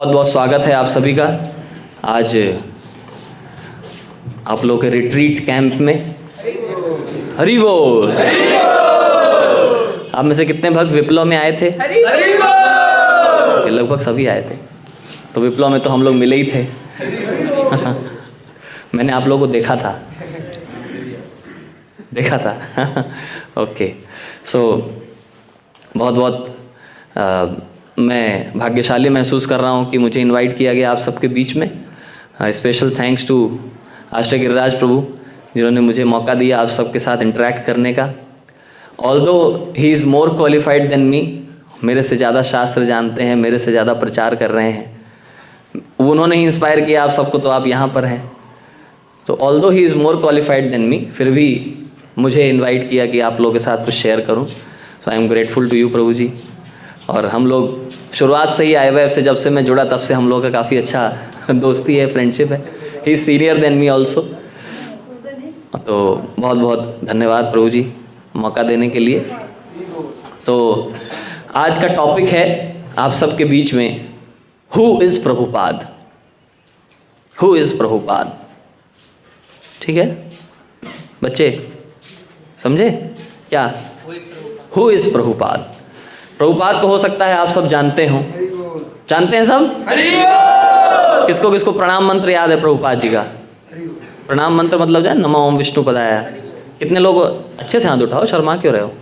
बहुत बहुत स्वागत है आप सभी का आज आप लोग के रिट्रीट कैंप में। हरि बोल। आप में से कितने भक्त विप्लव में आए थे? लगभग सभी आए थे। तो विप्लव में तो हम लोग मिले ही थे। मैंने आप लोगों को देखा था। ओके, सो बहुत बहुत मैं भाग्यशाली महसूस कर रहा हूँ कि मुझे इनवाइट किया गया आप सबके बीच में। स्पेशल थैंक्स टू आश्रय गिरिराज प्रभु जिन्होंने मुझे मौका दिया आप सबके साथ इंटरेक्ट करने का। Although he is more qualified than me, मेरे से ज़्यादा शास्त्र जानते हैं, मेरे से ज़्यादा प्रचार कर रहे हैं, उन्होंने ही इंस्पायर किया आप सबको, तो आप यहाँ पर हैं। तो although he is more qualified than me, फिर भी मुझे इन्वाइट किया कि आप लोगों के साथ कुछ शेयर करूँ। So I am grateful to you प्रभु जी। और हम लोग शुरुआत से ही IYF से जब से मैं जुड़ा तब से हम लोग का काफ़ी अच्छा दोस्ती है, फ्रेंडशिप है। He is senior than me also. तो बहुत बहुत धन्यवाद प्रभु जी मौका देने के लिए। तो आज का टॉपिक है आप सबके बीच में, who is Prabhupada. Who is Prabhupada, ठीक है बच्चे, समझे क्या? Who is Prabhupada. प्रभुपाद को हो सकता है आप सब जानते हो, जानते हैं सब? किसको किसको प्रणाम मंत्र याद है प्रभुपाद जी का? प्रणाम मंत्र मतलब जाए, नमो ओम विष्णु पदाय। कितने लोग अच्छे से हाथ उठाओ, शर्मा क्यों रहे हो?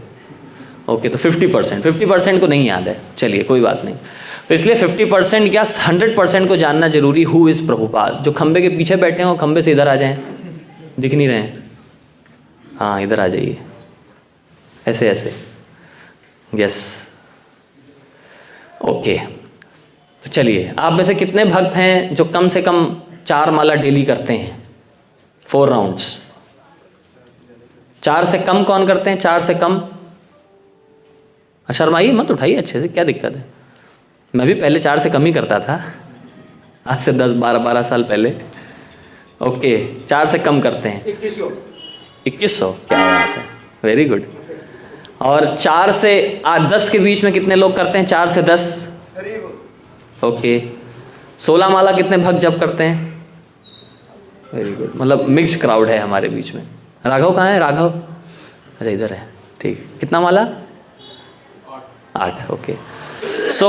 ओके, तो 50% को नहीं याद है, चलिए कोई बात नहीं। तो इसलिए 50% या 100% को जानना जरूरी। Who is Prabhupada. जो खंबे के पीछे बैठे हैं वो खंबे से इधर आ जाएं, दिख नहीं रहे हैं? हाँ इधर आ जाइए, ऐसे ऐसे, यस ओके। तो चलिए, आप में से कितने भक्त हैं जो कम से कम 4 माला डेली करते हैं? 4 राउंड्स। 4 से कम कौन करते हैं? 4 से कम शर्माइए मत, उठाइए अच्छे से, क्या दिक्कत है? मैं भी पहले 4 से कम ही करता था, आज से 10-12 साल पहले। ओके, 4 से कम करते हैं। 2100, क्या बात है, वेरी गुड। और 4 से 10 के बीच में कितने लोग करते हैं? 4 से 10, ओके। 16 माला कितने भक्त जब करते हैं? वेरी गुड, मतलब मिक्स क्राउड है हमारे बीच में। राघव कहाँ है? राघव अच्छा इधर है, ठीक। कितना माला? 8, ओके। सो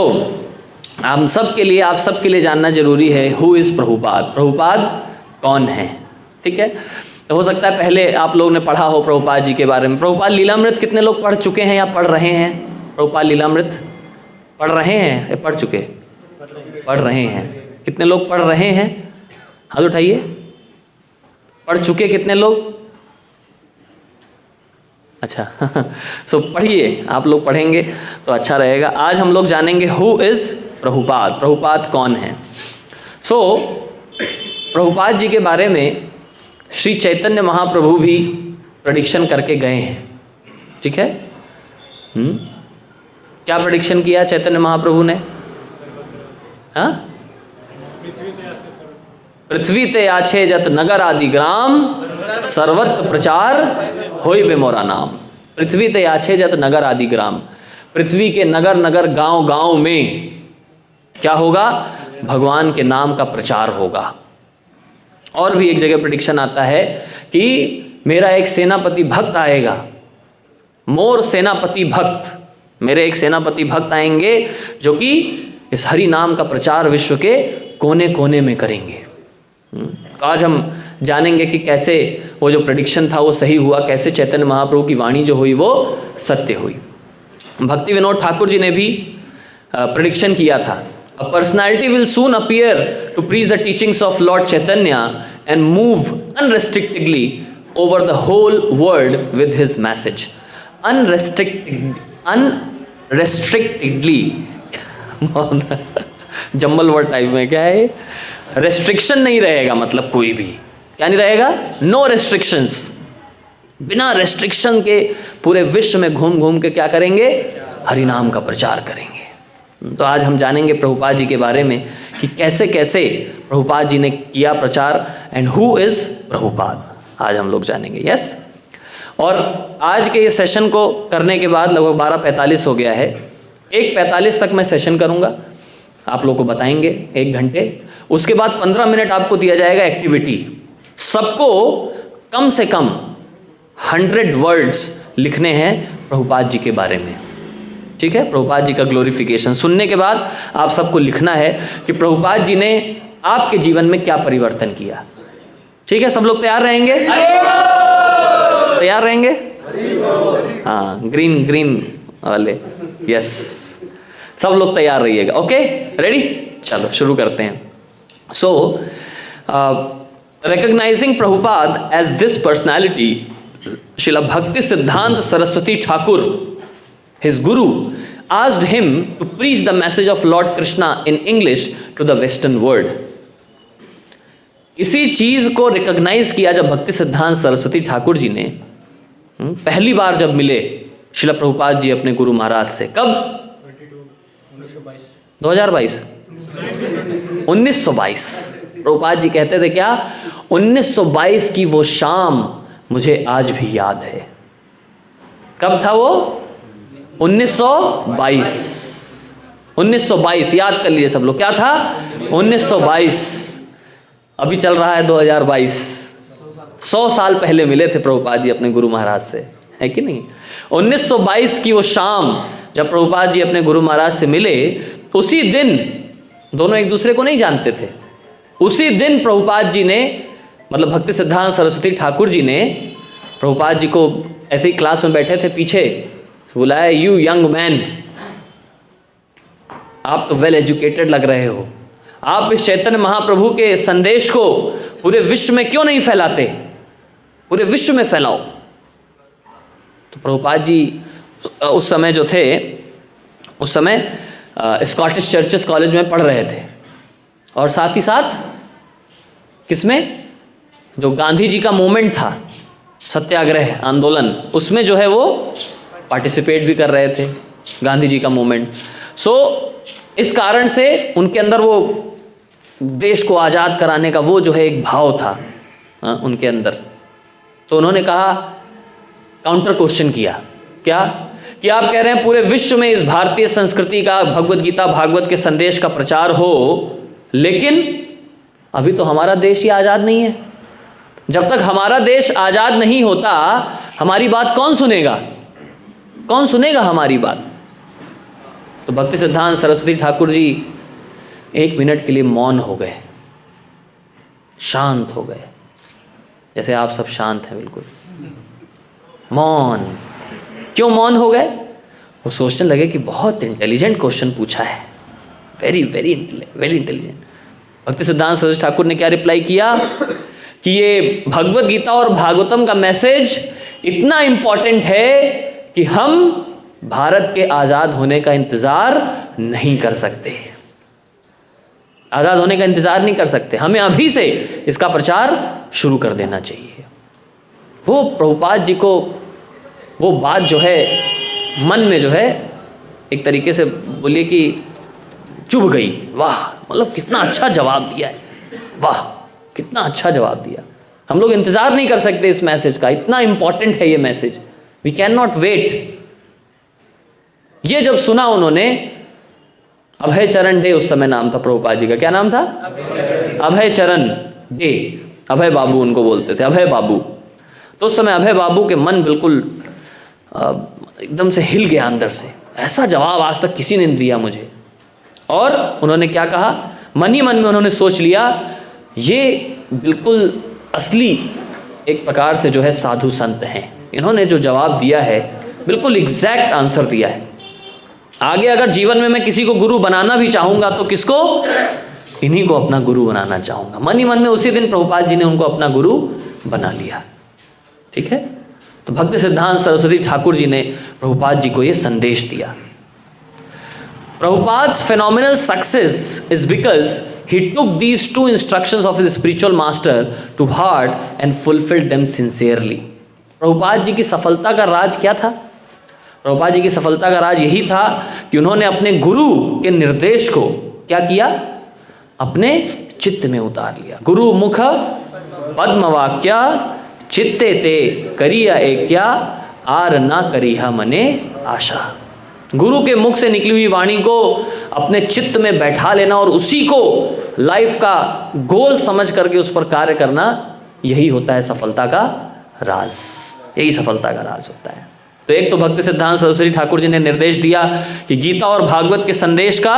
हम सब के लिए, आप सब के लिए जानना जरूरी है, हु इज़ प्रभुपाद। प्रभुपाद कौन है, ठीक है? तो हो सकता है पहले आप लोगों ने पढ़ा हो प्रभुपाद जी के बारे में। प्रभुपाद लीलामृत कितने लोग पढ़ चुके हैं या पढ़ रहे हैं? प्रभुपाद लीलामृत पढ़ रहे हैं या पढ़ चुके? पढ़ रहे हैं। कितने लोग पढ़ रहे हैं? हाथ उठाइए। पढ़ चुके कितने लोग? अच्छा सो पढ़िए, आप लोग पढ़ेंगे तो अच्छा रहेगा। आज हम लोग जानेंगे हु इज़ प्रभुपाद। प्रभुपाद कौन है? सो प्रभुपाद जी के बारे में श्री चैतन्य महाप्रभु भी प्रेडिक्शन करके गए हैं, ठीक है? क्या प्रेडिक्शन किया चैतन्य महाप्रभु ने? हाँ, पृथ्वी ते आछे जत नगर आदि ग्राम, सर्वत्र प्रचार होई बे मोरा नाम। पृथ्वी ते आछे जत नगर आदि ग्राम, पृथ्वी के नगर नगर गांव गांव में क्या होगा? भगवान के नाम का प्रचार होगा। और भी एक जगह प्रेडिक्शन आता है कि मेरा एक सेनापति भक्त आएगा, मोर सेनापति भक्त, मेरे एक सेनापति भक्त आएंगे जो कि इस हरि नाम का प्रचार विश्व के कोने कोने में करेंगे। तो आज हम जानेंगे कि कैसे वो जो प्रेडिक्शन था वो सही हुआ, कैसे चैतन्य महाप्रभु की वाणी जो हुई वो सत्य हुई। भक्ति विनोद ठाकुर जी ने भी प्रेडिक्शन किया था, a personality will soon appear to preach the teachings of Lord Chaitanya and move unrestrictedly over the whole world with his message. Unrestrictedly jumble word type में क्या है? रेस्ट्रिक्शन नहीं रहेगा, मतलब कोई भी क्या नहीं रहेगा? नो रेस्ट्रिक्शंस, बिना रेस्ट्रिक्शन के पूरे विश्व में घूम घूम के क्या करेंगे? हरि नाम का प्रचार करेंगे। तो आज हम जानेंगे प्रभुपाद जी के बारे में कि कैसे कैसे प्रभुपाद जी ने किया प्रचार, एंड हु इज़ प्रभुपाद आज हम लोग जानेंगे। यस, और आज के ये सेशन को करने के बाद लगभग 12:45 हो गया है। 1:45 तक मैं सेशन करूँगा। आप लोग को बताएंगे 1 घंटे। उसके बाद 15 मिनट आपको दिया जाएगा एक्टिविटी। सबको कम से कम 100 वर्ड्स लिखने हैं प्रभुपाद जी के बारे में। ठीक है, प्रभुपाद जी का ग्लोरिफिकेशन सुनने के बाद आप सबको लिखना है कि प्रभुपाद जी ने आपके जीवन में क्या परिवर्तन किया। ठीक है, सब लोग तैयार रहेंगे? तैयार रहेंगे? हाँ, ग्रीन वाले, यस, सब लोग तैयार रहिएगा। Okay, ready? चलो शुरू करते हैं। सो recognizing Prabhupada as this personality, Srila Bhakti Siddhanta Saraswati Thakur, his guru, asked him to preach the message of Lord Krishna in English to the Western world. इसी चीज को रिकॉग्नाइज किया जब भक्ति सिद्धांत सरस्वती ठाकुर जी ने पहली बार जब मिले श्रील प्रभुपाद जी अपने गुरु महाराज से। कब? 2022 1922। प्रभुपाद जी कहते थे क्या? 1922 की वो शाम मुझे आज भी याद है। कब था वो? 1922 याद कर लीजिए सब लोग। क्या था? 1922। अभी चल रहा है 2022। 100 साल पहले मिले थे प्रभुपाद जी अपने गुरु महाराज से, है कि नहीं? 1922 की वो शाम जब प्रभुपाद जी अपने गुरु महाराज से मिले, उसी दिन, दोनों एक दूसरे को नहीं जानते थे, उसी दिन प्रभुपाद जी ने, मतलब भक्ति सिद्धांत सरस्वती ठाकुर जी ने प्रभुपाद जी को ऐसे ही क्लास में बैठे थे पीछे, बुलाया, यू यंग मैन, आप तो वेल एजुकेटेड लग रहे हो, आप इस चैतन्य महाप्रभु के संदेश को पूरे विश्व में क्यों नहीं फैलाते? पूरे विश्व में फैलाओ। तो प्रभुपाद जी उस समय जो थे, उस समय स्कॉटिश चर्चेस कॉलेज में पढ़ रहे थे, और साथ ही साथ किसमें? जो गांधी जी का मूवमेंट था, सत्याग्रह आंदोलन, उसमें जो है वो पार्टिसिपेट भी कर रहे थे, गांधी जी का मूवमेंट। सो इस कारण से उनके अंदर वो देश को आज़ाद कराने का वो जो है एक भाव था उनके अंदर। तो उन्होंने कहा, काउंटर क्वेश्चन किया, क्या कि आप कह रहे हैं पूरे विश्व में इस भारतीय संस्कृति का, भगवत गीता भागवत के संदेश का प्रचार हो, लेकिन अभी तो हमारा देश ही आज़ाद नहीं है। जब तक हमारा देश आज़ाद नहीं होता, हमारी बात कौन सुनेगा? कौन सुनेगा हमारी बात? तो भक्ति सिद्धांत सरस्वती ठाकुर जी 1 मिनट के लिए मौन हो गए, शांत हो गए, जैसे आप सब शांत हैं बिल्कुल, मौन। क्यों मौन हो गए? वो सोचने लगे कि बहुत इंटेलिजेंट क्वेश्चन पूछा है, वेरी वेरी इंटेलिजेंट। भक्ति सिद्धांत सरस्वती ठाकुर ने क्या रिप्लाई किया कि ये भगवत गीता और भागवतम का मैसेज इतना इंपॉर्टेंट है कि हम भारत के आज़ाद होने का इंतज़ार नहीं कर सकते, आज़ाद होने का इंतज़ार नहीं कर सकते, हमें अभी से इसका प्रचार शुरू कर देना चाहिए। वो प्रभुपाद जी को वो बात जो है मन में जो है एक तरीके से बोलिए कि चुभ गई। वाह, मतलब कितना अच्छा जवाब दिया है, वाह कितना अच्छा जवाब दिया। हम लोग इंतज़ार नहीं कर सकते इस मैसेज का, इतना इंपॉर्टेंट है ये message, we can not wait. ये जब सुना उन्होंने, अभय चरण डे उस समय नाम था प्रभुपाद जी का। क्या नाम था? अभय चरण डे, अभय बाबू उनको बोलते थे, अभय बाबू। तो उस समय अभय बाबू के मन बिल्कुल एकदम से हिल गया अंदर से, ऐसा जवाब आज तक किसी ने नहीं दिया मुझे। और उन्होंने क्या कहा, मन ही मन में उन्होंने सोच लिया, ये बिल्कुल असली एक प्रकार से जो है साधु संत हैं, इन्होंने जो जवाब दिया है बिल्कुल एग्जैक्ट आंसर दिया है। आगे अगर जीवन में मैं किसी को गुरु बनाना भी चाहूँगा तो किसको? इन्हीं को अपना गुरु बनाना चाहूँगा। मन ही मन में उसी दिन प्रभुपाद जी ने उनको अपना गुरु बना लिया। ठीक है, तो भक्ति सिद्धांत सरस्वती ठाकुर जी ने प्रभुपाद जी को ये संदेश दिया। Prabhupada's phenomenal success is because he took these 2 instructions of his spiritual master to heart and fulfilled them sincerely. Prabhupada ji की सफलता का राज क्या था? प्रभुपाद जी की सफलता का राज यही था कि उन्होंने अपने गुरु के निर्देश को क्या किया? अपने चित्त में उतार लिया। गुरु मुख पद्म वाक्या चित्ते ते करिया एक्या आर ना करिहा मने आशा। गुरु के मुख से निकली हुई वाणी को अपने चित्त में बैठा लेना और उसी को लाइफ का गोल समझ करके उस पर कार्य करना, यही होता है सफलता का राज। यही सफलता का राज होता है। तो एक तो भक्ति सिद्धांत सरस्वती ठाकुर जी ने निर्देश दिया कि गीता और भागवत के संदेश का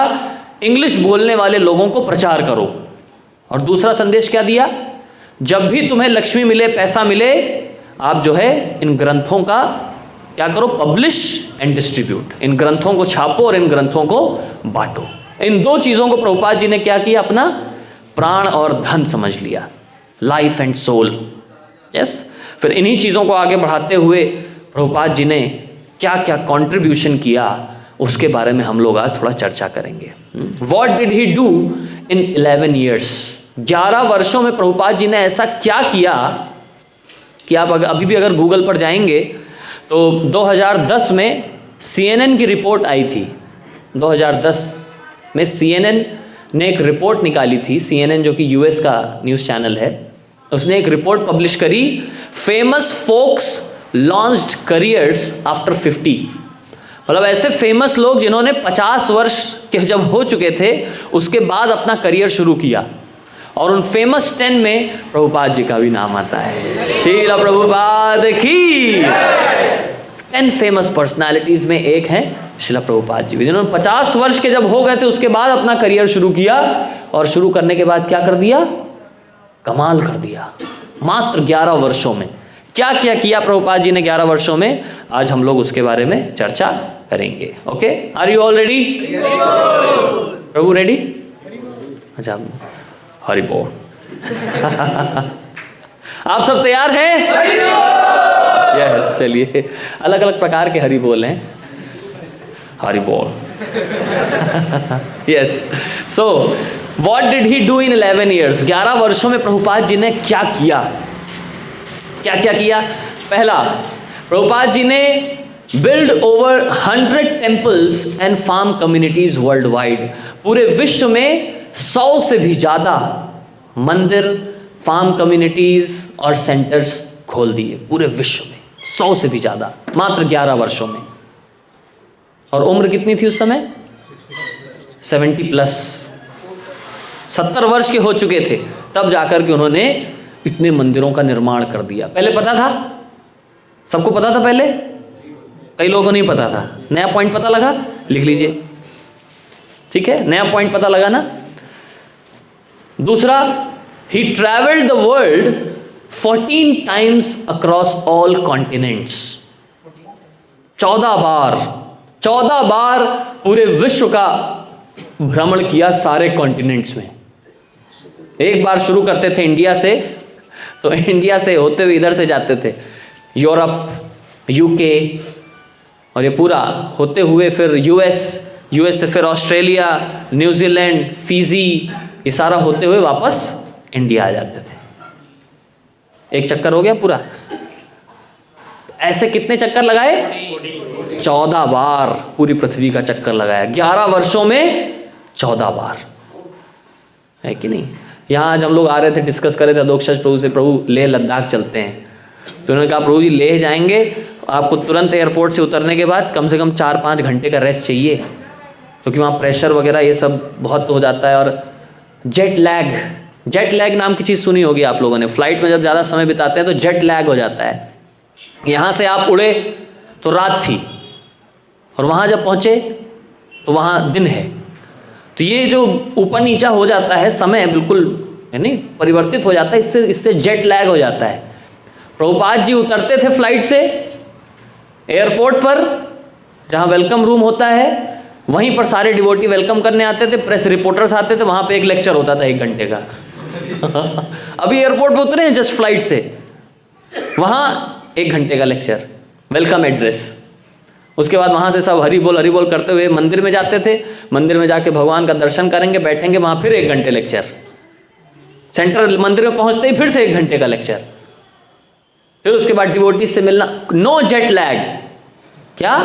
इंग्लिश बोलने वाले लोगों को प्रचार करो। और दूसरा संदेश क्या दिया? जब भी तुम्हें लक्ष्मी मिले, पैसा मिले, आप जो है इन ग्रंथों का क्या करो? Publish and distribute. इन ग्रंथों को छापो और इन ग्रंथों को बांटो। इन दो चीज़ों को प्रभुपाद जी ने क्या किया? अपना प्राण और धन समझ लिया, लाइफ एंड सोल। यस। फिर इन्हीं चीज़ों को आगे बढ़ाते हुए प्रभुपाद जी ने क्या क्या कंट्रीब्यूशन किया, उसके बारे में हम लोग आज थोड़ा चर्चा करेंगे। What did he do in 11 years? 11 वर्षों में प्रभुपाद जी ने ऐसा क्या किया कि आप अभी भी अगर गूगल पर जाएंगे तो 2010 में CNN की रिपोर्ट आई थी। 2010 में CNN ने एक रिपोर्ट निकाली थी। CNN जो कि US का न्यूज़ चैनल है, उसने एक रिपोर्ट पब्लिश करी, famous folks launched careers after 50। मतलब ऐसे फेमस लोग जिन्होंने 50 वर्ष के जब हो चुके थे उसके बाद अपना करियर शुरू किया। और उन फेमस 10 में प्रभुपाद जी का भी नाम आता है। श्रील प्रभुपाद की 10 फेमस पर्सनालिटीज में एक हैं श्रील प्रभुपाद जी, जिन्होंने 50 वर्ष के जब हो गए थे उसके बाद अपना करियर शुरू किया। और शुरू करने के बाद क्या कर दिया? कमाल कर दिया। मात्र 11 वर्षों में क्या क्या किया प्रभुपाद जी ने 11 वर्षों में, आज हम लोग उसके बारे में चर्चा करेंगे। Okay, are you all ready? Prabhu ready? अच्छा, हरि बोल। आप सब तैयार हैं? यस। चलिए, अलग अलग प्रकार के हरि बोल हैं। हरि बोल। Yes. So what did he do in 11 years? 11 वर्षों में प्रभुपाद जी ने क्या किया? क्या क्या किया? पहला, प्रभुपाद जी ने build over 100 temples and farm communities world wide. पूरे विश्व में 100 से भी ज़्यादा मंदिर, फार्म कम्युनिटीज और सेंटर्स खोल दिए पूरे विश्व में। 100 से भी ज़्यादा मात्र 11 वर्षों में। और उम्र कितनी थी उस समय? 70+। 70 वर्ष के हो चुके थे तब जाकर के उन्होंने इतने मंदिरों का निर्माण कर दिया। पहले पता था? सबको पता था पहले? कई लोगों को नहीं पता था। नया पॉइंट पता लगा? लिख लीजिए। ठीक है, नया पॉइंट पता लगा ना? दूसरा, he travelled the world 14 times across all continents. 14 बार पूरे विश्व का भ्रमण किया सारे कॉन्टिनेंट्स में। एक बार शुरू करते थे इंडिया से, तो इंडिया से होते हुए इधर से जाते थे यूरोप, UK, और ये पूरा होते हुए फिर US से फिर ऑस्ट्रेलिया, न्यूजीलैंड, फिजी, ये सारा होते हुए वापस इंडिया आ जाते थे। एक चक्कर हो गया पूरा। ऐसे कितने चक्कर लगाए? 14 बार पूरी पृथ्वी का चक्कर लगाया 11 वर्षों में। 14 बार, है कि नहीं? यहाँ आज हम लोग आ रहे थे, डिस्कस कर रहे थे अधोक्षज प्रभु से, प्रभु लेह लद्दाख चलते हैं। तो उन्होंने कहा प्रभु जी लेह जाएंगे, आपको तुरंत एयरपोर्ट से उतरने के बाद कम से कम 4-5 घंटे का रेस्ट चाहिए, क्योंकि वहाँ प्रेशर वगैरह ये सब बहुत हो जाता है। और जेट लैग नाम की चीज़ सुनी होगी आप लोगों ने। फ्लाइट में जब ज़्यादा समय बिताते हैं तो जेट लैग हो जाता है। यहाँ से आप उड़े तो रात थी और वहाँ जब पहुँचे तो वहाँ दिन है। तो ये जो ऊपर नीचा हो जाता है समय, बिल्कुल यानी परिवर्तित हो जाता है, इससे जेट लैग हो जाता है। प्रभुपाद जी उतरते थे फ्लाइट से एयरपोर्ट पर, जहाँ वेलकम रूम होता है, वहीं पर सारे डिवोटी वेलकम करने आते थे, प्रेस रिपोर्टर्स आते थे, वहाँ पे एक लेक्चर होता था 1 घंटे का। अभी एयरपोर्ट पे उतरे हैं जस्ट फ्लाइट से, वहाँ 1 घंटे का लेक्चर, वेलकम एड्रेस। उसके बाद वहाँ से सब हरि बोल करते हुए मंदिर में जाते थे। मंदिर में जाके भगवान का दर्शन करेंगे, बैठेंगे, वहाँ फिर 1 घंटे लेक्चर। सेंट्रल मंदिर में पहुँचते ही फिर से 1 घंटे का लेक्चर। फिर उसके बाद डिवोटी से मिलना। No jet lag. क्या?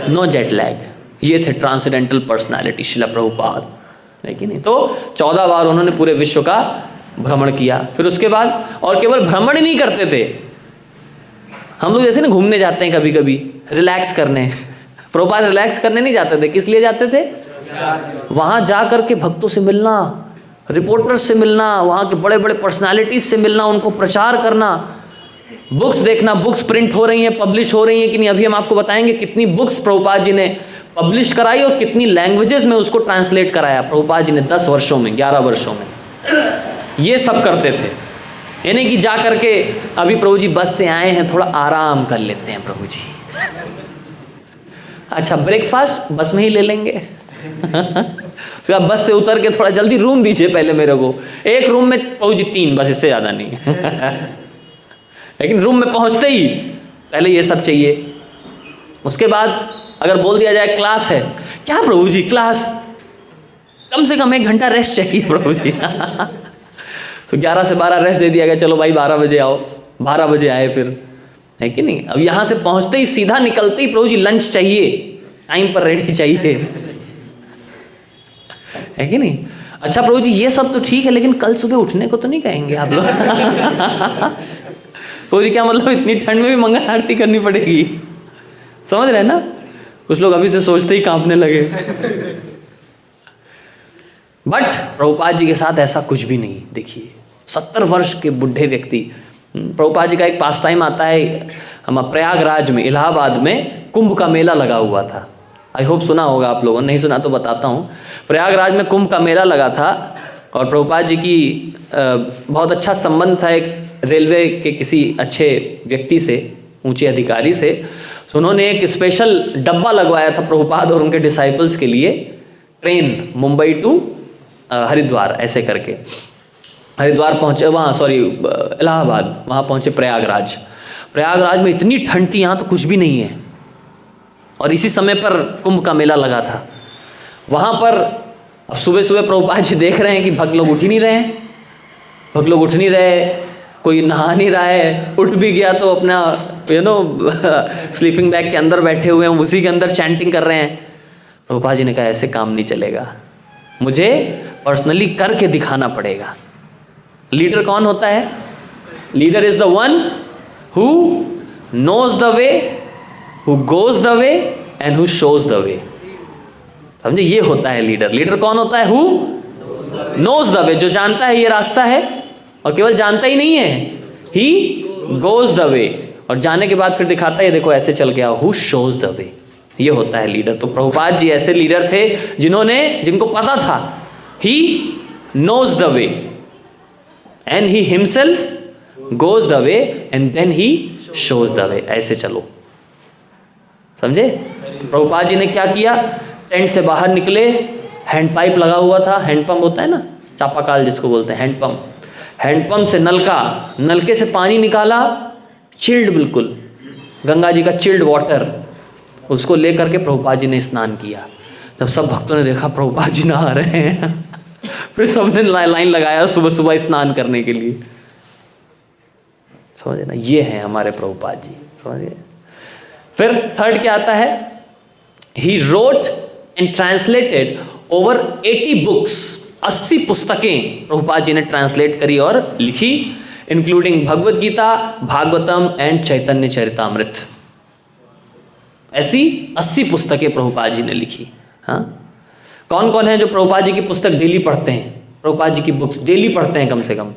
No jet lag. ये थे ट्रांसेंडेंटल पर्सनालिटी श्रील प्रभुपाद, है कि नहीं? तो 14 बार उन्होंने पूरे विश्व का भ्रमण किया। फिर उसके बाद, और केवल भ्रमण ही नहीं करते थे, हम लोग जैसे ना घूमने जाते हैं कभी कभी रिलैक्स करने, प्रभुपाद रिलैक्स करने नहीं जाते थे। किस लिए जाते थे? वहाँ जा कर के भक्तों से मिलना, रिपोर्टर्स से मिलना, वहाँ के बड़े बड़े पर्सनालिटीज से मिलना, उनको प्रचार करना, बुक्स देखना, बुक्स प्रिंट हो रही हैं, पब्लिश हो रही हैं कि नहीं। अभी हम आपको बताएंगे कितनी बुक्स प्रभुपाद जी ने पब्लिश कराई और कितनी लैंग्वेजेस में उसको ट्रांसलेट कराया प्रभुपाद जी ने 10 वर्षों में, 11 वर्षों में। ये सब करते थे। यानी कि जा करके अभी प्रभु जी बस से आए हैं, थोड़ा आराम कर लेते हैं प्रभु जी। अच्छा, ब्रेकफास्ट बस में ही ले लेंगे। उसके बाद बस से उतर के थोड़ा जल्दी रूम दीजिए पहले मेरे को। एक रूम में प्रभु जी 3, बस इससे ज़्यादा नहीं। लेकिन रूम में पहुंचते ही पहले ये सब चाहिए। उसके बाद अगर बोल दिया जाए क्लास है, क्या प्रभु जी क्लास, कम से कम 1 घंटा रेस्ट चाहिए प्रभु जी। तो 11 से 12 रेस्ट दे दिया गया, चलो भाई 12 बजे आओ। 12 बजे आए फिर, है कि नहीं। अब यहाँ से पहुँचते ही सीधा निकलते ही प्रभु जी लंच चाहिए, टाइम पर रेडी चाहिए, है कि नहीं। अच्छा प्रभु जी ये सब तो ठीक है, लेकिन कल सुबह उठने को तो नहीं कहेंगे आप लोग। प्रभु जी क्या मतलब, इतनी ठंड में भी मंगल आरती करनी पड़ेगी, समझ रहे हैं ना। कुछ लोग अभी से सोचते ही कांपने लगे। बट प्रभुपाद जी के साथ ऐसा कुछ भी नहीं। देखिए 70 वर्ष के बुढ़े व्यक्ति, प्रभुपाद जी का एक पास टाइम आता है, हम प्रयागराज में, इलाहाबाद में कुंभ का मेला लगा हुआ था। आई होप सुना होगा आप लोगों ने, नहीं सुना तो बताता हूँ। प्रयागराज में कुंभ का मेला लगा था और प्रभुपाद जी की बहुत अच्छा संबंध था एक रेलवे के किसी अच्छे व्यक्ति से, ऊंचे अधिकारी से। तो उन्होंने एक स्पेशल डब्बा लगवाया था प्रभुपाद और उनके डिसाइपल्स के लिए, ट्रेन मुंबई टू हरिद्वार ऐसे करके। हरिद्वार पहुँचे, वहाँ सॉरी इलाहाबाद, वहाँ पहुँचे प्रयागराज। प्रयागराज में इतनी ठंड थी, यहाँ तो कुछ भी नहीं है, और इसी समय पर कुंभ का मेला लगा था। वहाँ पर अब सुबह सुबह प्रभुपाद जी देख रहे हैं कि भक्त लोग उठ ही नहीं रहे हैं, भक्त लोग उठ नहीं रहे, कोई नहा नहीं रहा है, उठ भी गया तो अपना स्लीपिंग बैग के अंदर बैठे हुए हैं, उसी के अंदर चैंटिंग कर रहे हैं। प्रभुपाद जी ने कहा ऐसे काम नहीं चलेगा, मुझे पर्सनली करके दिखाना पड़ेगा। लीडर कौन होता है? Leader is the one who knows the way, who goes the way and who shows the way. समझे, ये होता है लीडर। लीडर कौन होता है? हु नोज द वे, जो जानता है ये रास्ता है, और केवल जानता ही नहीं है, ही गोज द वे, और जाने के बाद फिर दिखाता है देखो ऐसे चल गया। हु शोज द वे, ये होता है लीडर। तो प्रभुपाद जी ऐसे लीडर थे जिनको पता था he knows the way and he himself goes the way and then he shows the way. ऐसे चलो, समझे। तो प्रभुपाद जी ने क्या किया, टेंट से बाहर निकले, हैंड पाइप लगा हुआ था, हैंडपंप होता है ना, चापाकाल जिसको बोलते हैं, हैंडपंप। हैंडपंप से नलके से पानी निकाला, चिल्ड, बिल्कुल गंगा जी का चिल्ड वाटर, उसको लेकर के प्रभुपाद जी ने स्नान किया। जब सब भक्तों ने देखा प्रभुपाद जी नहा रहे हैं, फिर सबने लाइन लगाया सुबह सुबह स्नान करने के लिए। समझे ना, ये है हमारे प्रभुपाद जी, समझिए। फिर थर्ड क्या आता है, he wrote and translated over 80 books, 80 पुस्तकें प्रभुपाद जी ने ट्रांसलेट करी और लिखी, इंक्लूडिंग भगवत गीता, भागवतम एंड चैतन्य चरितामृत। ऐसी 80 पुस्तकें प्रभुपाद जी ने लिखी। हाँ, कौन कौन है जो प्रभुपाद जी की पुस्तक डेली पढ़ते हैं? प्रभुपाद जी की बुक्स डेली पढ़ते हैं कम से कम,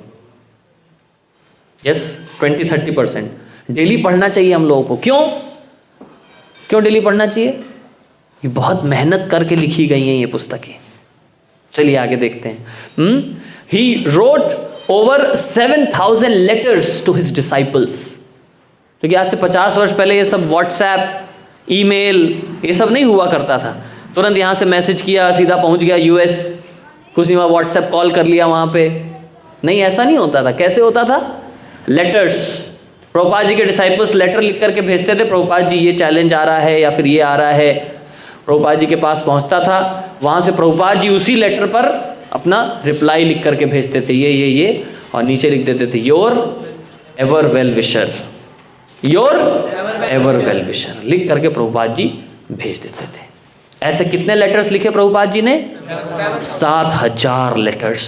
यस 20-30% डेली पढ़ना चाहिए हम लोगों को। क्यों डेली पढ़ना चाहिए? ये बहुत मेहनत करके लिखी गई हैं ये पुस्तकें। चलिए आगे देखते हैं। He wrote over 7,000 letters to his disciples. क्योंकि आज से 50 वर्ष पहले ये सब व्हाट्सएप, ईमेल, ये सब नहीं हुआ करता था। तुरंत यहाँ से मैसेज किया, सीधा पहुँच गया यूएस, कुछ नहीं हुआ, व्हाट्सएप कॉल कर लिया वहाँ पे, नहीं, ऐसा नहीं होता था। कैसे होता था? लेटर्स। प्रभुपाद जी के डिसाइपल्स लेटर लिख करके भेजते थे, प्रभुपाद जी ये चैलेंज आ रहा है या फिर ये आ रहा है, प्रभुपाद जी के पास पहुँचता था, वहाँ से प्रभुपाद जी उसी लेटर पर अपना रिप्लाई लिख करके भेजते थे, ये, और नीचे लिख देते थे your ever well wisher, your ever well wisher, लिख करके प्रभुपाद जी भेज देते थे। ऐसे कितने लेटर्स लिखे प्रभुपाद जी ने? 7,000 लेटर्स,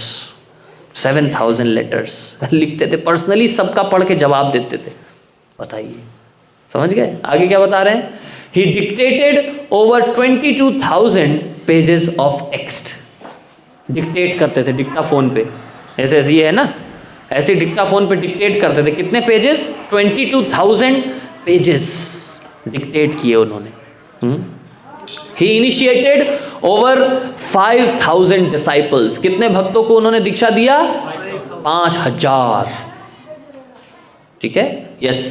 7,000 लेटर्स लिखते थे, पर्सनली सबका पढ़ के जवाब देते थे। बताइए, समझ गए? आगे क्या बता रहे हैं? He dictated over 22,000 pages of text. Dictate करते थे डिक्टाफोन पे, ऐसे ऐसे ये है ना, ऐसे डिक्टाफोन पे डिक्टेट करते थे। कितने पेजेस? 22,000 पेजेस डिक्टेट किए उन्होंने। He initiated over 5,000 disciples। कितने भक्तों को उन्होंने दीक्षा दिया? 5,000। ठीक है, yes.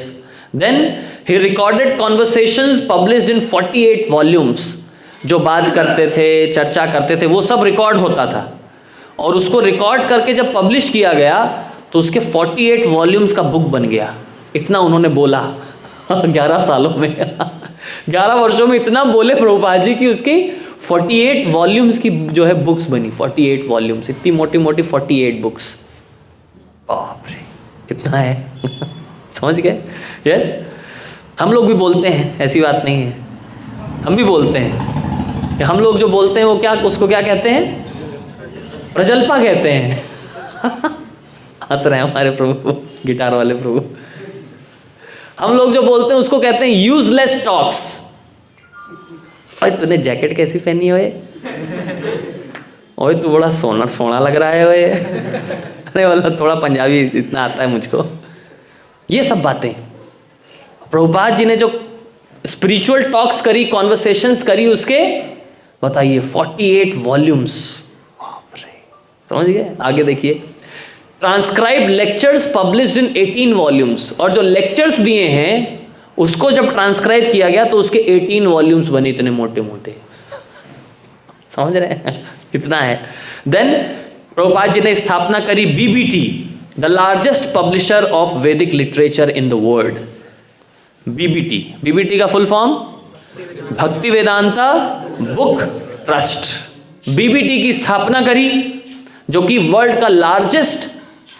Then he recorded conversations published in 48 volumes। जो बात करते थे, चर्चा करते थे, वो सब रिकॉर्ड होता था, और उसको रिकॉर्ड करके जब पब्लिश किया गया तो उसके 48 वॉल्यूम्स का बुक बन गया। इतना उन्होंने बोला 11 सालों में 11 वर्षों में इतना बोले प्रभुपाद जी कि उसकी 48 वॉल्यूम्स की जो है बुक्स बनी। 48 वॉल्यूम्स, इतनी मोटी मोटी 48 बुक्स। बाप रे, कितना है समझ गए? यस, हम लोग भी बोलते हैं, ऐसी बात नहीं है, हम भी बोलते हैं। हम लोग जो बोलते हैं वो क्या, उसको क्या कहते हैं? प्रजल्पा कहते हैं। हंस रहे हैं हमारे प्रभु, गिटार वाले प्रभु। हम लोग जो बोलते हैं उसको कहते हैं यूजलेस टॉक्स। ओए तूने जैकेट कैसी पहनी है? ओए तू बड़ा सोना सोना लग रहा है। ओए अरे वाला थोड़ा पंजाबी इतना आता है मुझको। ये सब बातें प्रभुपाद जी ने जो स्पिरिचुअल टॉक्स करी, कॉन्वर्सेशंस करी, उसके बताइए 48 वॉल्यूम्स। समझ गए? आगे देखिए, transcribe lectures published in 18 volumes. और जो लेक्चर्स दिए हैं उसको जब ट्रांसक्राइब किया गया तो उसके 18 वॉल्यूम्स बने, इतने मोटे मोटे। समझ रहे हैं कितना है? देन प्रभुपाद जी ने स्थापना करी BBT, the largest publisher of Vedic literature in the world. BBT, BBT का full form Bhakti Vedanta book trust. BBT की स्थापना करी, जो कि वर्ल्ड का लार्जेस्ट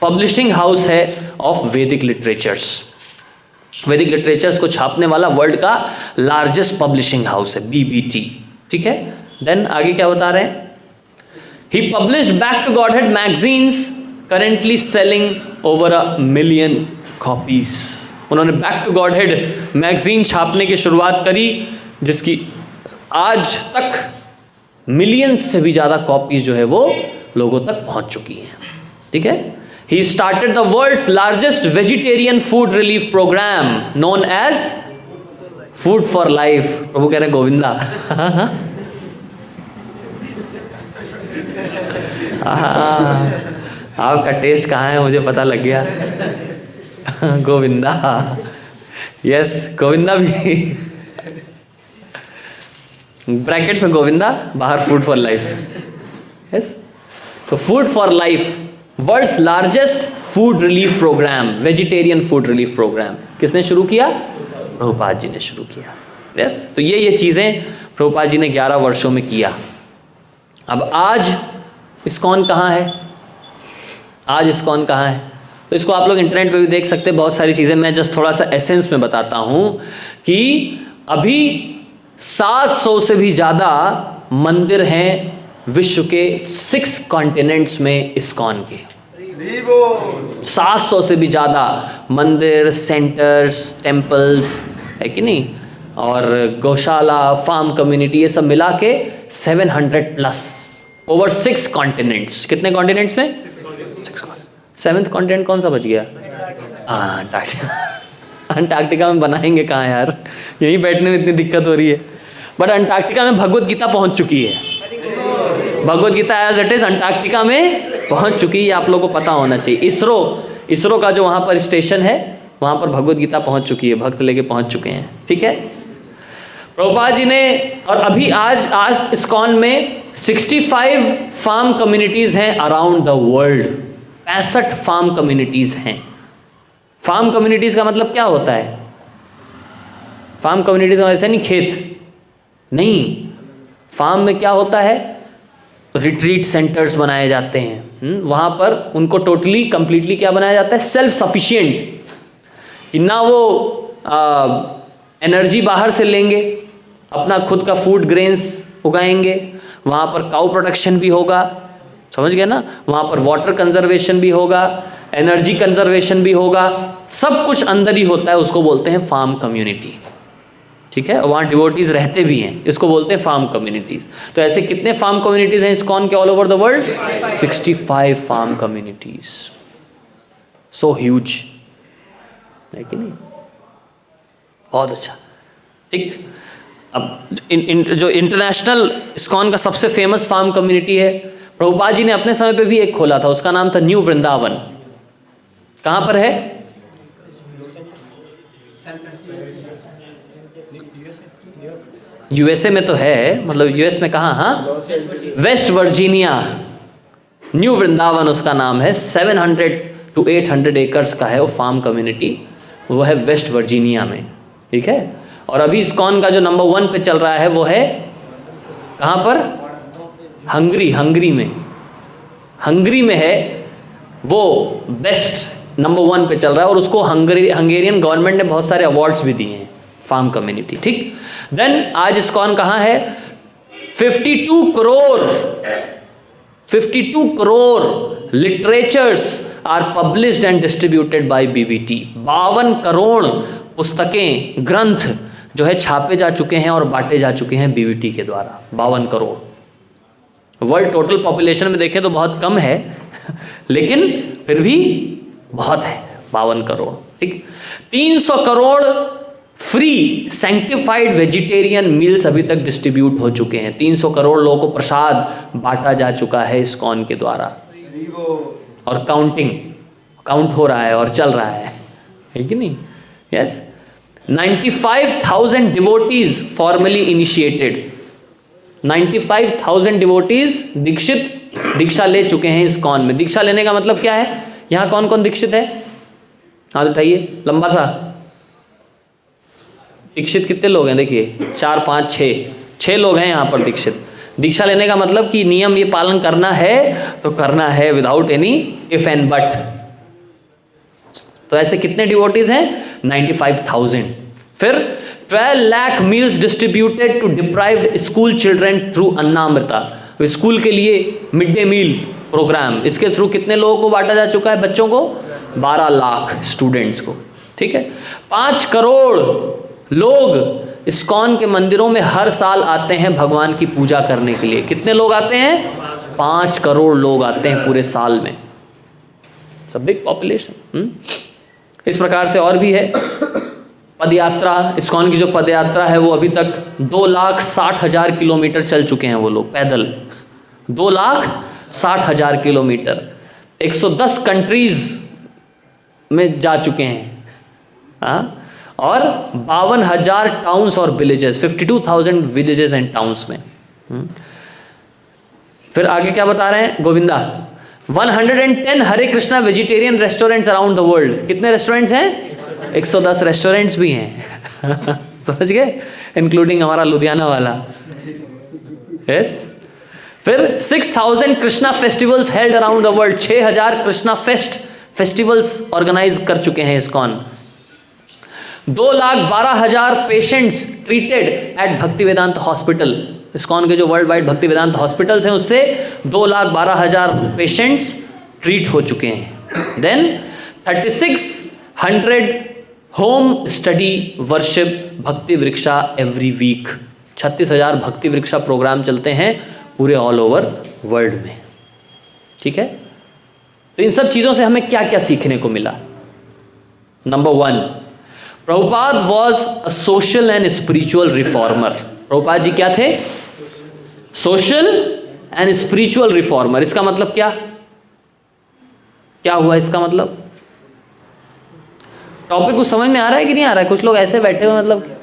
पब्लिशिंग हाउस है of Vedic literatures. Vedic literatures को छापने वाला वर्ल्ड का लार्जेस्ट पब्लिशिंग हाउस है बीबीटी। ठीक है, देन आगे क्या बता रहे हैं? He published back to Godhead magazines currently selling over 1 million copies. उन्होंने बैक टू गॉडहेड मैगजीन छापने की शुरुआत करी, जिसकी आज तक मिलियंस से भी ज़्यादा कॉपीज जो है वो लोगों तक पहुंच चुकी हैं। ठीक है, he started the world's largest vegetarian food relief program known as food for life. प्रभु कह रहे हैं गोविंदा। आपका टेस्ट कहाँ है मुझे पता लग गया। गोविंदा, यस गोविंदा भी ब्रैकेट में गोविंदा, बाहर फूड फॉर लाइफ। यस, तो food for life world's largest food relief program, vegetarian food relief program किसने शुरू किया? प्रभुपाद जी ने शुरू किया। यस, तो ये चीज़ें प्रभुपाद जी ने 11 वर्षों में किया। अब आज इस्कॉन कहाँ है? आज इस्कॉन कहाँ है? तो इसको आप लोग इंटरनेट पे भी देख सकते हैं, बहुत सारी चीज़ें। मैं जस्ट थोड़ा सा एसेंस में बताता हूँ कि अभी 700 से भी ज़्यादा मंदिर हैं विश्व के 6 कॉन्टिनेंट्स में इस्कॉन के। 700 से भी ज़्यादा मंदिर, सेंटर्स, टेम्पल्स है कि नहीं, और गौशाला, फार्म कम्युनिटी, ये सब मिला के 700 प्लस ओवर 6 कॉन्टिनेंट्स। कितने कॉन्टिनेंट्स में? 6। 7th कॉन्टिनेंट कौन सा बच गया? अंटार्कटिका। अंटार्कटिका में बनाएंगे कहाँ यार, यहीं बैठने में इतनी दिक्कत हो रही है। बट अंटार्कटिका में भगवत गीता पहुँच चुकी है। Bhagavad Gita as it is Antarctica में पहुंच चुकी है, आप लोगों को पता होना चाहिए। इसरो का जो वहाँ पर स्टेशन है, वहाँ पर भगवत गीता पहुंच चुकी है, भक्त लेके पहुंच चुके हैं। ठीक है, प्रभुपाद जी ने, और अभी आज इस्कॉन में 65 फार्म कम्युनिटीज़ हैं around the world. 65 farm communities हैं। फार्म कम्युनिटीज़ का मतलब क्या होता है? फार्म कम्युनिटीज़ का ऐसा नहीं खेत नहीं, फार्म में क्या होता है? रिट्रीट सेंटर्स बनाए जाते हैं। वहाँ पर उनको टोटली कंप्लीटली क्या बनाया जाता है? सेल्फ सफिशिएंट, कि ना वो एनर्जी बाहर से लेंगे, अपना खुद का फूड ग्रेन्स उगाएंगे। वहाँ पर काउ प्रोडक्शन भी होगा, समझ गए ना? वहाँ पर वाटर कंजर्वेशन भी होगा, एनर्जी कंजर्वेशन भी होगा, सब कुछ अंदर ही होता है। उसको बोलते हैं फार्म कम्युनिटी। ठीक है, वहाँ डिवोटीज रहते भी हैं, इसको बोलते हैं फार्म कम्युनिटीज। तो ऐसे कितने फार्म कम्युनिटीज हैं इस्कॉन के all over the world? 65 farm communities, so huge है कि नहीं? बहुत अच्छा। ठीक, अब जो इंटरनेशनल इस्कॉन का सबसे फेमस फार्म कम्युनिटी है, प्रभुपाद जी ने अपने समय पे भी एक खोला था, उसका नाम था न्यू वृंदावन। कहाँ पर है? यूएसए में तो है, मतलब यूएस में कहाँ? हाँ, वेस्ट वर्जीनिया। न्यू वृंदावन उसका नाम है। 700 to 800 एकर्स का है वो फार्म कम्युनिटी, वो है वेस्ट वर्जीनिया में। ठीक है, और अभी इस्कॉन का जो नंबर 1 पे चल रहा है वो है कहाँ पर? हंगरी में। हंगरी में है वो, बेस्ट नंबर 1 पे चल रहा है, और उसको हंगेरियन गवर्नमेंट ने बहुत सारे अवार्ड्स भी दिए हैं, फार्म कम्युनिटी। ठीक, देन आज इस्कॉन कहाँ है? 52 crore literatures are published and distributed by BBT. 52 crore पुस्तकें, ग्रंथ जो है छापे जा चुके हैं और बांटे जा चुके हैं बीबीटी के द्वारा। 52 करोड़। वर्ल्ड टोटल पॉपुलेशन में देखें तो बहुत कम है लेकिन फिर भी बहुत है, 52 करोड़। ठीक, 300 crore free sanctified vegetarian meals अभी तक डिस्ट्रीब्यूट हो चुके हैं। 300 करोड़ लोगों को प्रसाद बांटा जा चुका है इस्कॉन के द्वारा, और काउंट हो रहा है और चल रहा है कि नहीं? Yes, 95,000 devotees formally initiated. 95,000 devotees दीक्षा ले चुके हैं इस्कॉन में। दीक्षा लेने का मतलब क्या है? यहाँ कौन कौन दीक्षित है? हाथ उठाइए, लंबा सा। दीक्षित कितने लोग हैं? देखिए, 4 5 6 लोग हैं यहाँ पर दीक्षित। दीक्षा लेने का मतलब कि नियम ये पालन करना है तो करना है, without any if and but. तो ऐसे कितने डिवोटीज हैं? 95,000। फिर 12 lakh meals distributed to deprived school children through Annamrita. School के लिए मिड डे मील प्रोग्राम, इसके थ्रू कितने लोगों को बांटा जा चुका है? बच्चों को 12 लाख स्टूडेंट्स को। ठीक है, 5 करोड़ लोग इस्कॉन के मंदिरों में हर साल आते हैं भगवान की पूजा करने के लिए। कितने लोग आते हैं? 5 करोड़ लोग आते हैं पूरे साल में। सब बिग पॉपुलेशन। इस प्रकार से और भी है। पद यात्रा, इस्कॉन की जो पद यात्रा है वो अभी तक 2,60,000 किलोमीटर चल चुके हैं वो लोग पैदल। 2,60,000 किलोमीटर 110 कंट्रीज में जा चुके हैं। हाँ, और 52,000 टाउन्स और विलेजेस, 52,000 विलेजेस एंड टाउन्स में। फिर आगे क्या बता रहे हैं Govinda? 110 Hare Krishna vegetarian restaurants around the world. कितने रेस्टोरेंट्स हैं? 110 रेस्टोरेंट्स भी हैं समझ गए, इंक्लूडिंग हमारा लुधियाना वाला। यस। फिर 6,000 Krishna festivals held around the world. 6,000 Krishna festivals organize कर चुके हैं इस्कॉन। 2,12,000 पेशेंट्स ट्रीटेड एट भक्ति वेदांत हॉस्पिटल। इस्कॉन के जो वर्ल्ड वाइड भक्ति वेदांत हॉस्पिटल्स हैं उससे 2,12,000 पेशेंट्स ट्रीट हो चुके हैं। देन 3,600 होम स्टडी वर्शिप भक्ति वृक्षा एवरी वीक। 36,000 भक्ति वृक्षा प्रोग्राम चलते हैं पूरे ऑल ओवर वर्ल्ड में। ठीक है, तो इन सब चीज़ों से हमें क्या क्या सीखने को मिला? Number 1, Prabhupada was a social and spiritual reformer. Prabhupada ji क्या थे? Social and spiritual reformer. इसका मतलब क्या हुआ इसका मतलब? टॉपिक कुछ समझ में आ रहा है कि नहीं आ रहा है? कुछ लोग ऐसे बैठे हुए, मतलब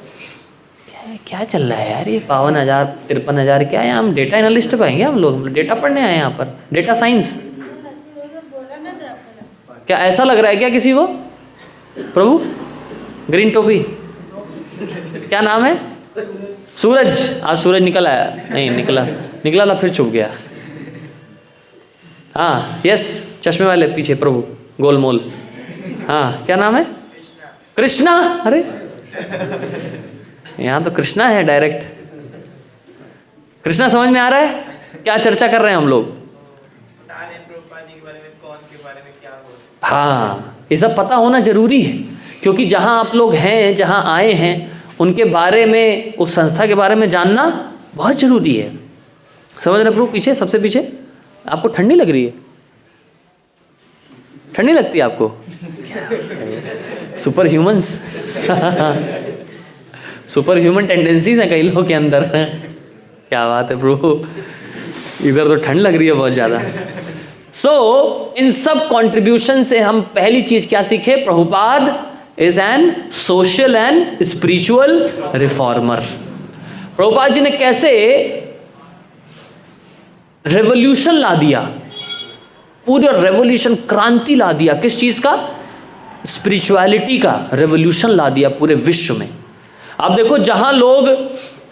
क्या चल रहा है यार, ये 52,000 53,000 क्या है? हम डेटा एनालिस्ट पाएंगे, हम लोग डेटा पढ़ने आए हैं यहाँ पर, डेटा साइंस। क्या ऐसा लग रहा है क्या किसी को? प्रभु ग्रीन टोपी, क्या नाम है? सूरज। आज सूरज निकल आया? नहीं निकला था फिर छुप गया। हाँ, यस, चश्मे वाले पीछे प्रभु, गोलमोल। हाँ, क्या नाम है? कृष्णा। अरे यहाँ तो कृष्णा है डायरेक्ट। कृष्णा समझ में आ रहा है? क्या चर्चा कर रहे हैं हम लोग? हाँ, ये सब पता होना जरूरी है, क्योंकि जहाँ आप लोग हैं, जहाँ आए हैं, उनके बारे में, उस संस्था के बारे में जानना बहुत ज़रूरी है। समझ रहे प्रभु? पीछे, सबसे पीछे आपको ठंडी लग रही है? ठंडी लगती है आपको? Super humans super human tendencies हैं कई लोगों के अंदर। क्या बात है प्रभु, इधर तो ठंड लग रही है बहुत ज़्यादा। इन सब कंट्रीब्यूशन से हम पहली चीज क्या सीखे? Prabhupada is an social and spiritual reformer. Prabhupada ji ने कैसे रेवोल्यूशन ला दिया, पूरा रेवोल्यूशन, क्रांति ला दिया। किस चीज का? स्पिरिचुअलिटी का रेवोल्यूशन ला दिया पूरे विश्व में। अब देखो, जहां लोग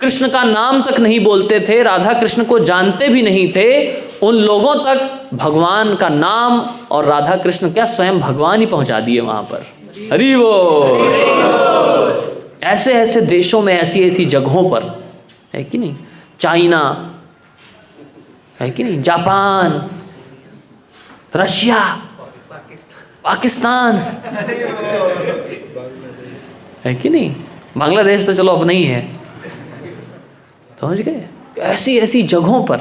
कृष्ण का नाम तक नहीं बोलते थे, राधा कृष्ण को जानते भी नहीं थे, उन लोगों तक भगवान का नाम और राधा कृष्ण क्या स्वयं भगवान ही पहुंचा दिए वहां पर। हरि बोल। ऐसे ऐसे देशों में, ऐसी ऐसी जगहों पर, है कि नहीं? चाइना, है कि नहीं? जापान, रशिया, पाकिस्तान, है कि नहीं? बांग्लादेश तो चलो अपना ही है, समझ गए? ऐसी ऐसी जगहों पर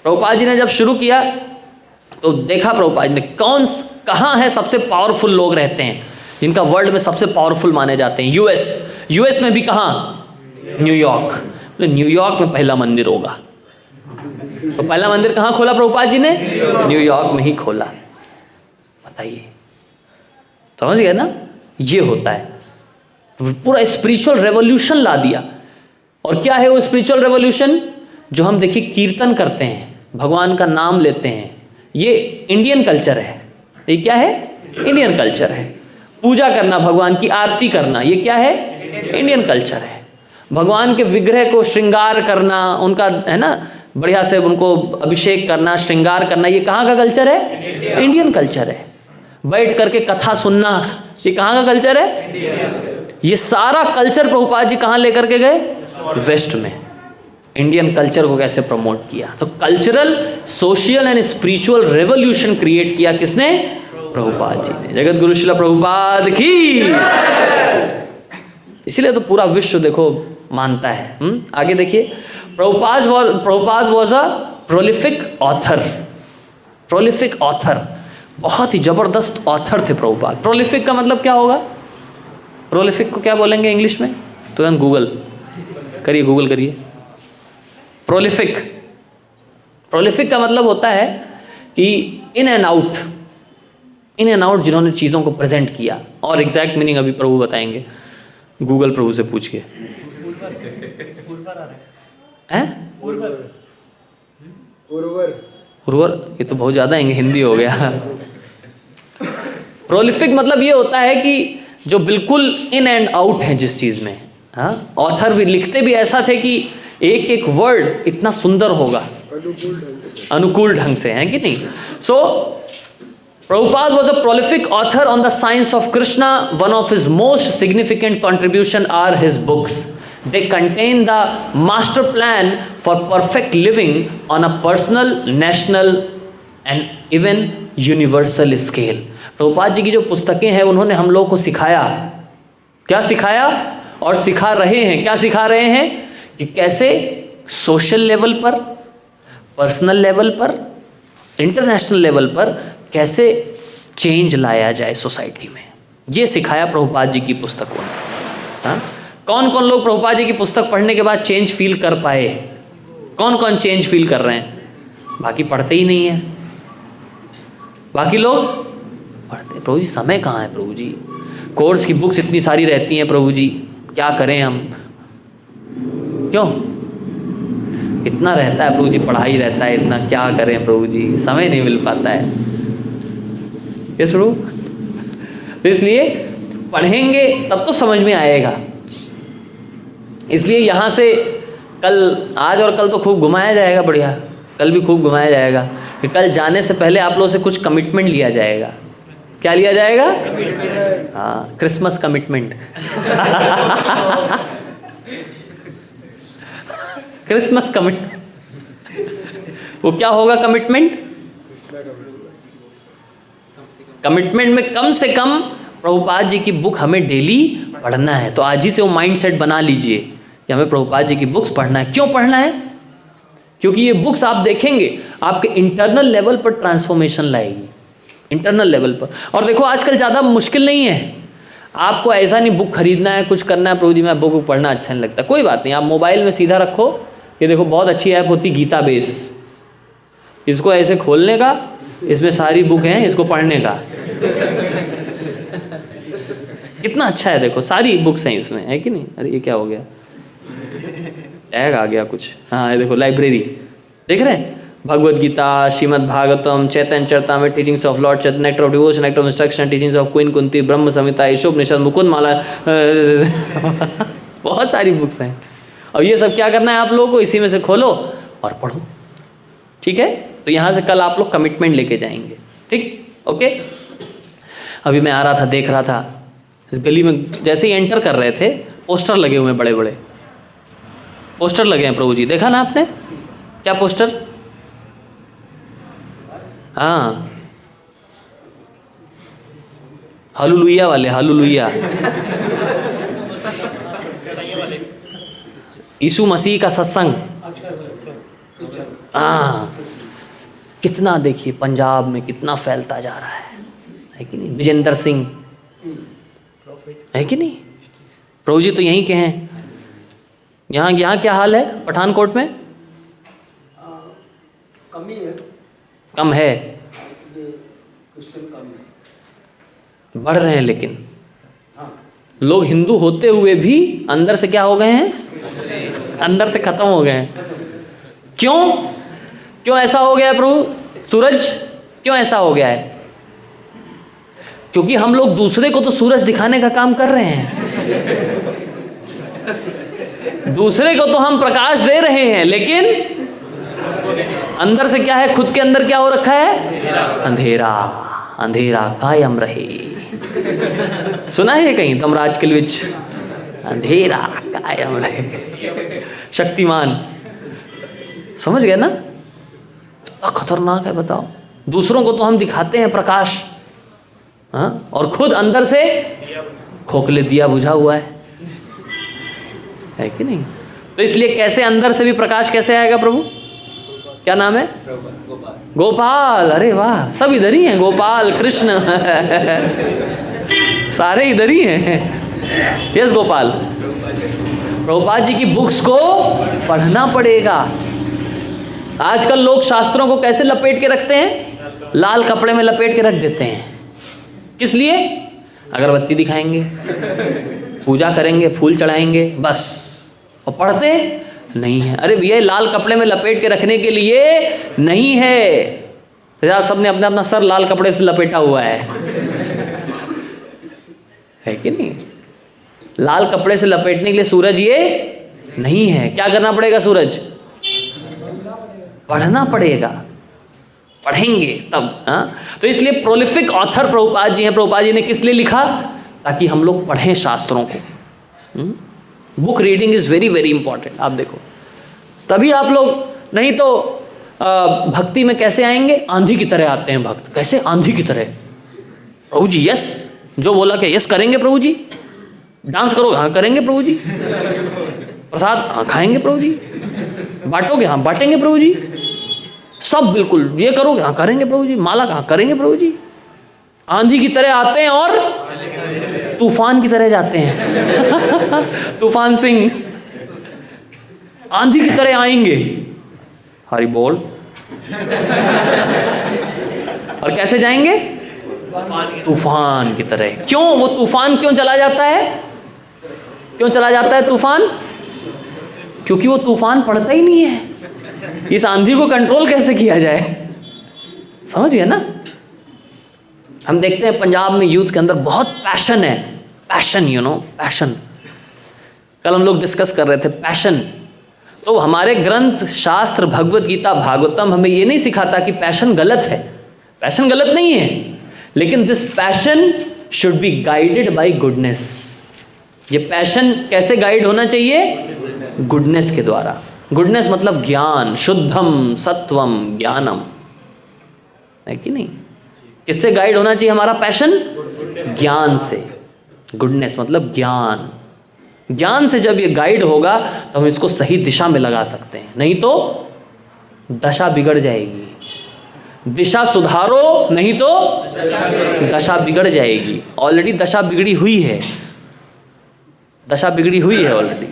प्रभुपाद जी ने जब शुरू किया तो देखा प्रभुपाद जी ने कहाँ है सबसे पावरफुल लोग रहते हैं, जिनका वर्ल्ड में सबसे पावरफुल माने जाते हैं। यूएस में भी कहाँ? न्यूयॉर्क। तो न्यूयॉर्क में पहला मंदिर होगा, तो पहला मंदिर कहाँ खोला प्रभुपाद जी ने? न्यूयॉर्क में ही खोला। बताइए, समझ गए ना? ये होता है, पूरा स्पिरिचुअल रेवोल्यूशन ला दिया। और क्या है वो स्पिरिचुअल रेवोल्यूशन? जो हम देखिए कीर्तन करते हैं, भगवान का नाम लेते हैं, ये इंडियन कल्चर है। ये क्या है? इंडियन कल्चर है। पूजा करना, भगवान की आरती करना, ये क्या है? इंडियन कल्चर है। भगवान के विग्रह को श्रृंगार करना, उनका, है ना, बढ़िया से उनको अभिषेक करना, श्रृंगार करना, ये कहाँ का कल्चर है? इंडियन कल्चर है। बैठ करके कथा सुनना, ये कहाँ का कल्चर है? ये सारा कल्चर प्रभुपाद जी कहाँ लेकर के गए? वेस्ट में। इंडियन कल्चर को कैसे प्रमोट किया? तो cultural, social and spiritual revolution create किया किसने? प्रभुपाद जी ने। जगत गुरु श्रील प्रभुपाद की। इसलिए तो पूरा विश्व देखो मानता है। आगे देखिए, Prabhupada was a prolific author. Prolific author, बहुत ही जबरदस्त ऑथर थे प्रभुपाद। प्रोलिफिक का मतलब क्या होगा? प्रोलिफिक को क्या बोलेंगे इंग्लिश में? तुरंत गूगल करिए। प्रोलिफिक, प्रोलिफिक का मतलब होता है कि इन एंड आउट, जिन्होंने चीज़ों को प्रेजेंट किया। और एग्जैक्ट मीनिंग अभी प्रभु बताएंगे, गूगल प्रभु से पूछ के। उर्वर, ये तो बहुत ज़्यादा हिंदी हो गया। प्रोलिफिक मतलब ये होता है कि जो बिल्कुल इन एंड आउट है जिस चीज़ में। हाँ, ऑथर भी लिखते भी ऐसा थे कि एक एक वर्ड इतना सुंदर होगा, अनुकूल ढंग से, है कि नहीं? सो Prabhupada was a prolific author on the science of Krishna. One of his most significant contribution are his books. They contain the master plan for perfect living on a personal, national and even universal scale. Prabhupada ji की जो पुस्तकें हैं उन्होंने हम लोग को सिखाया, क्या सिखाया और सिखा रहे हैं? क्या सिखा रहे हैं? कि कैसे सोशल लेवल पर, पर्सनल लेवल पर, इंटरनेशनल लेवल पर कैसे चेंज लाया जाए सोसाइटी में। ये सिखाया प्रभुपाद जी की पुस्तकों ने। हाँ, कौन कौन लोग प्रभुपाद जी की पुस्तक पढ़ने के बाद चेंज फील कर पाए? कौन कौन चेंज फील कर रहे हैं? बाकी पढ़ते ही नहीं है, बाकी लोग पढ़ते। प्रभु जी समय कहाँ है? प्रभु जी कोर्स की बुक्स इतनी सारी रहती हैं, प्रभु जी क्या करें हम? क्यों इतना रहता है प्रभु जी, पढ़ाई रहता है इतना, क्या करें प्रभु जी, समय नहीं मिल पाता है। ये सुनो, तो इसलिए पढ़ेंगे तब तो समझ में आएगा। इसलिए यहाँ से कल, आज और कल तो खूब घुमाया जाएगा, बढ़िया, कल भी खूब घुमाया जाएगा। कि कल जाने से पहले आप लोगों से कुछ कमिटमेंट लिया जाएगा। क्या लिया जाएगा? हाँ, क्रिसमस कमिटमेंट। क्रिसमस कमिटमेंट, वो क्या होगा कमिटमेंट? कमिटमेंट में कम से कम प्रभुपाद जी की बुक हमें डेली पढ़ना है। तो आज ही से वो माइंड सेट बना लीजिए कि हमें प्रभुपाद जी की बुक्स पढ़ना है। क्यों पढ़ना है? क्योंकि ये बुक्स आप देखेंगे आपके इंटरनल लेवल पर ट्रांसफॉर्मेशन लाएगी, इंटरनल लेवल पर। और देखो आजकल ज़्यादा मुश्किल नहीं है, आपको ऐसा नहीं बुक खरीदना है, कुछ करना है, प्रभु जी मैं बुक पढ़ना अच्छा नहीं लगता, कोई बात नहीं, आप मोबाइल में सीधा रखो। ये देखो बहुत अच्छी ऐप होती गीता बेस, इसको ऐसे खोलने का, इसमें सारी बुक हैं, इसको पढ़ने का। कितना अच्छा है, देखो सारी बुक्स हैं इसमें, है कि नहीं? अरे ये क्या हो गया, टैग आ गया कुछ। हाँ ये देखो लाइब्रेरी, देख रहे हैं? Bhagavad Gita, Shrimad Bhagavatam, Chaitanya Charitamrita, teachings of Lord Chaitanya, nectar of devotion, nectar of instruction, teachings of Queen Kunti, Brahma Samhita, Ishopanishad, Mukund माला, बहुत सारी बुक्स हैं। और ये सब क्या करना है आप लोगों को? इसी में से खोलो और पढ़ो, ठीक है? तो यहाँ से कल आप लोग कमिटमेंट लेके जाएंगे, ठीक? ओके। अभी मैं आ रहा था, देख रहा था इस गली में, जैसे ही एंटर कर रहे थे पोस्टर लगे हुए हैं, बड़े बड़े पोस्टर लगे हैं प्रभु जी, देखा ना आपने? क्या पोस्टर? हाँ हालेलुया वाले, हालेलुया, यीशु मसीह का सत्संग। हाँ कितना देखिए पंजाब में कितना फैलता जा रहा है कि नहीं? विजेंद्र सिंह, है कि नहीं? प्रभु जी तो यहीं के हैं। यहाँ क्या हाल है पठानकोट में? कम है, बढ़ रहे हैं, लेकिन लोग हिंदू होते हुए भी अंदर से क्या हो गए हैं? अंदर से खत्म हो गए हैं। क्यों ऐसा हो गया है प्रभु? सूरज क्यों ऐसा हो गया है? क्योंकि हम लोग दूसरे को तो सूरज दिखाने का काम कर रहे हैं, दूसरे को तो हम प्रकाश दे रहे हैं, लेकिन अंदर से क्या है? खुद के अंदर क्या हो रखा है? अंधेरा, अंधेरा कायम रहे। सुना है ये कहीं तमराज के विच, अंधेरा कायम रहे। शक्तिमान, समझ गए ना? कितना खतरनाक है बताओ। दूसरों को तो हम दिखाते हैं प्रकाश, हाँ, और खुद अंदर से खोखले दिया बुझा हुआ है कि नहीं? तो इसलिए कैसे अंदर से भी प्रकाश कैसे आएगा प्रभु? क्या नाम है? गोपाल। अरे वाह, सब इधर ही हैं, गोपाल कृष्ण सारे इधर ही हैं। यस गोपाल। प्रभुपाद जी की बुक्स को पढ़ना पड़ेगा। आजकल लोग शास्त्रों को कैसे लपेट के रखते हैं? लाल कपड़े में लपेट के रख देते हैं। किस लिए? अगरबत्ती दिखाएंगे, पूजा करेंगे, फूल चढ़ाएंगे, बस। और पढ़ते नहीं है। अरे भैया लाल कपड़े में लपेट के रखने के लिए नहीं है, आप सबने अपना अपना सर लाल कपड़े से लपेटा हुआ है कि नहीं? लाल कपड़े से लपेटने के लिए सूरज ये नहीं है। क्या करना पड़ेगा? सूरज पढ़ना पड़ेगा, पढ़ेंगे तब। हाँ, तो इसलिए प्रोलिफिक ऑथर प्रभुपाद जी हैं। प्रभुपाद जी ने किस लिए लिखा? ताकि हम लोग पढ़ें शास्त्रों को। Book reading is very very important. आप देखो, तभी आप लोग, नहीं तो भक्ति में कैसे आएंगे? आंधी की तरह आते हैं भक्त। कैसे? आंधी की तरह। प्रभु जी यस, जो बोला कि यस करेंगे प्रभु जी। डांस करोगे? हाँ करेंगे प्रभु जी। प्रसाद? हाँ खाएंगे प्रभु जी। बांटोगे? हाँ बांटेंगे प्रभु जी। सब बिल्कुल। ये करोगे? हाँ करेंगे प्रभु जी। माला? हाँ करेंगे प्रभु जी। आंधी की तरह आते हैं और तूफान की तरह जाते हैं। तूफान सिंह आंधी की तरह आएंगे, हरि बोल। और कैसे जाएंगे? तूफान की तरह। क्यों? वो तूफान क्यों चला जाता है? क्यों चला जाता है तूफान? क्योंकि वो तूफान पड़ता ही नहीं है। इस आंधी को कंट्रोल कैसे किया जाए? समझ गए ना? हम देखते हैं पंजाब में यूथ के अंदर बहुत पैशन है। Passion, you know, passion. कल हम लोग डिस्कस कर रहे थे पैशन। तो हमारे ग्रंथ, शास्त्र, भगवद गीता, भागवतम हमें ये नहीं सिखाता कि पैशन गलत है। पैशन गलत नहीं है, लेकिन this passion should be guided by goodness. ये पैशन कैसे गाइड होना चाहिए? गुडनेस के द्वारा। गुडनेस मतलब ज्ञान, शुद्धम सत्वम ज्ञानम, है कि नहीं? किससे गाइड होना चाहिए हमारा पैशन? ज्ञान से। गुडनेस मतलब ज्ञान। ज्ञान से जब ये गाइड होगा तो हम इसको सही दिशा में लगा सकते हैं, नहीं तो दशा बिगड़ जाएगी। दिशा सुधारो, नहीं तो दशा बिगड़ जाएगी। ऑलरेडी दशा बिगड़ी हुई है, दशा बिगड़ी हुई है ऑलरेडी।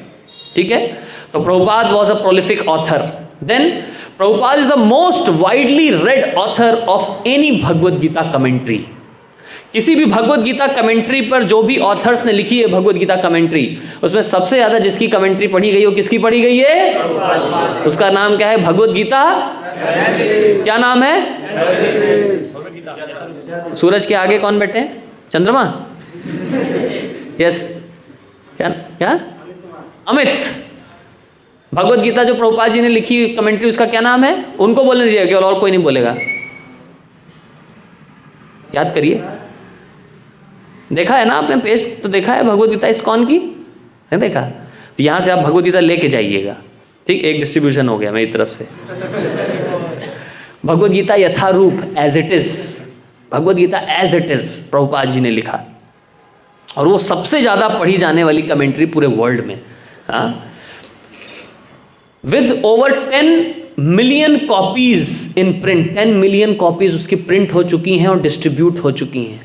ठीक है, तो Prabhupada was a prolific author. Then Prabhupada is the most widely read author of any Bhagavad Gita commentary. किसी भी भगवद गीता कमेंट्री पर जो भी ऑथर्स ने लिखी है भगवद गीता कमेंट्री, उसमें सबसे ज्यादा जिसकी कमेंट्री पढ़ी गई, वो किसकी पढ़ी गई है? उसका नाम क्या है? भगवद गीता। क्या नाम है? सूरज के आगे कौन बैठे हैं? चंद्रमा। यस, क्या क्या? अमित। भगवद गीता जो प्रभुपाद जी ने लिखी कमेंट्री, उसका क्या नाम है? उनको बोलने दीजिएगा, केवल और कोई नहीं बोलेगा। याद करिए, देखा है ना आपने पेज तो देखा है भगवद गीता इस्कॉन की, है देखा? तो यहाँ से आप भगवद गीता लेके जाइएगा। ठीक, एक डिस्ट्रीब्यूशन हो गया मेरी तरफ से। Bhagavad Gita Yatharup, as it is, Bhagavad Gita as it is Prabhupada ji ने लिखा, और वो सबसे ज्यादा पढ़ी जाने वाली कमेंट्री पूरे वर्ल्ड में। हाँ, with over 10 million copies in print, 10 million copies उसकी प्रिंट हो चुकी हैं और डिस्ट्रीब्यूट हो चुकी हैं,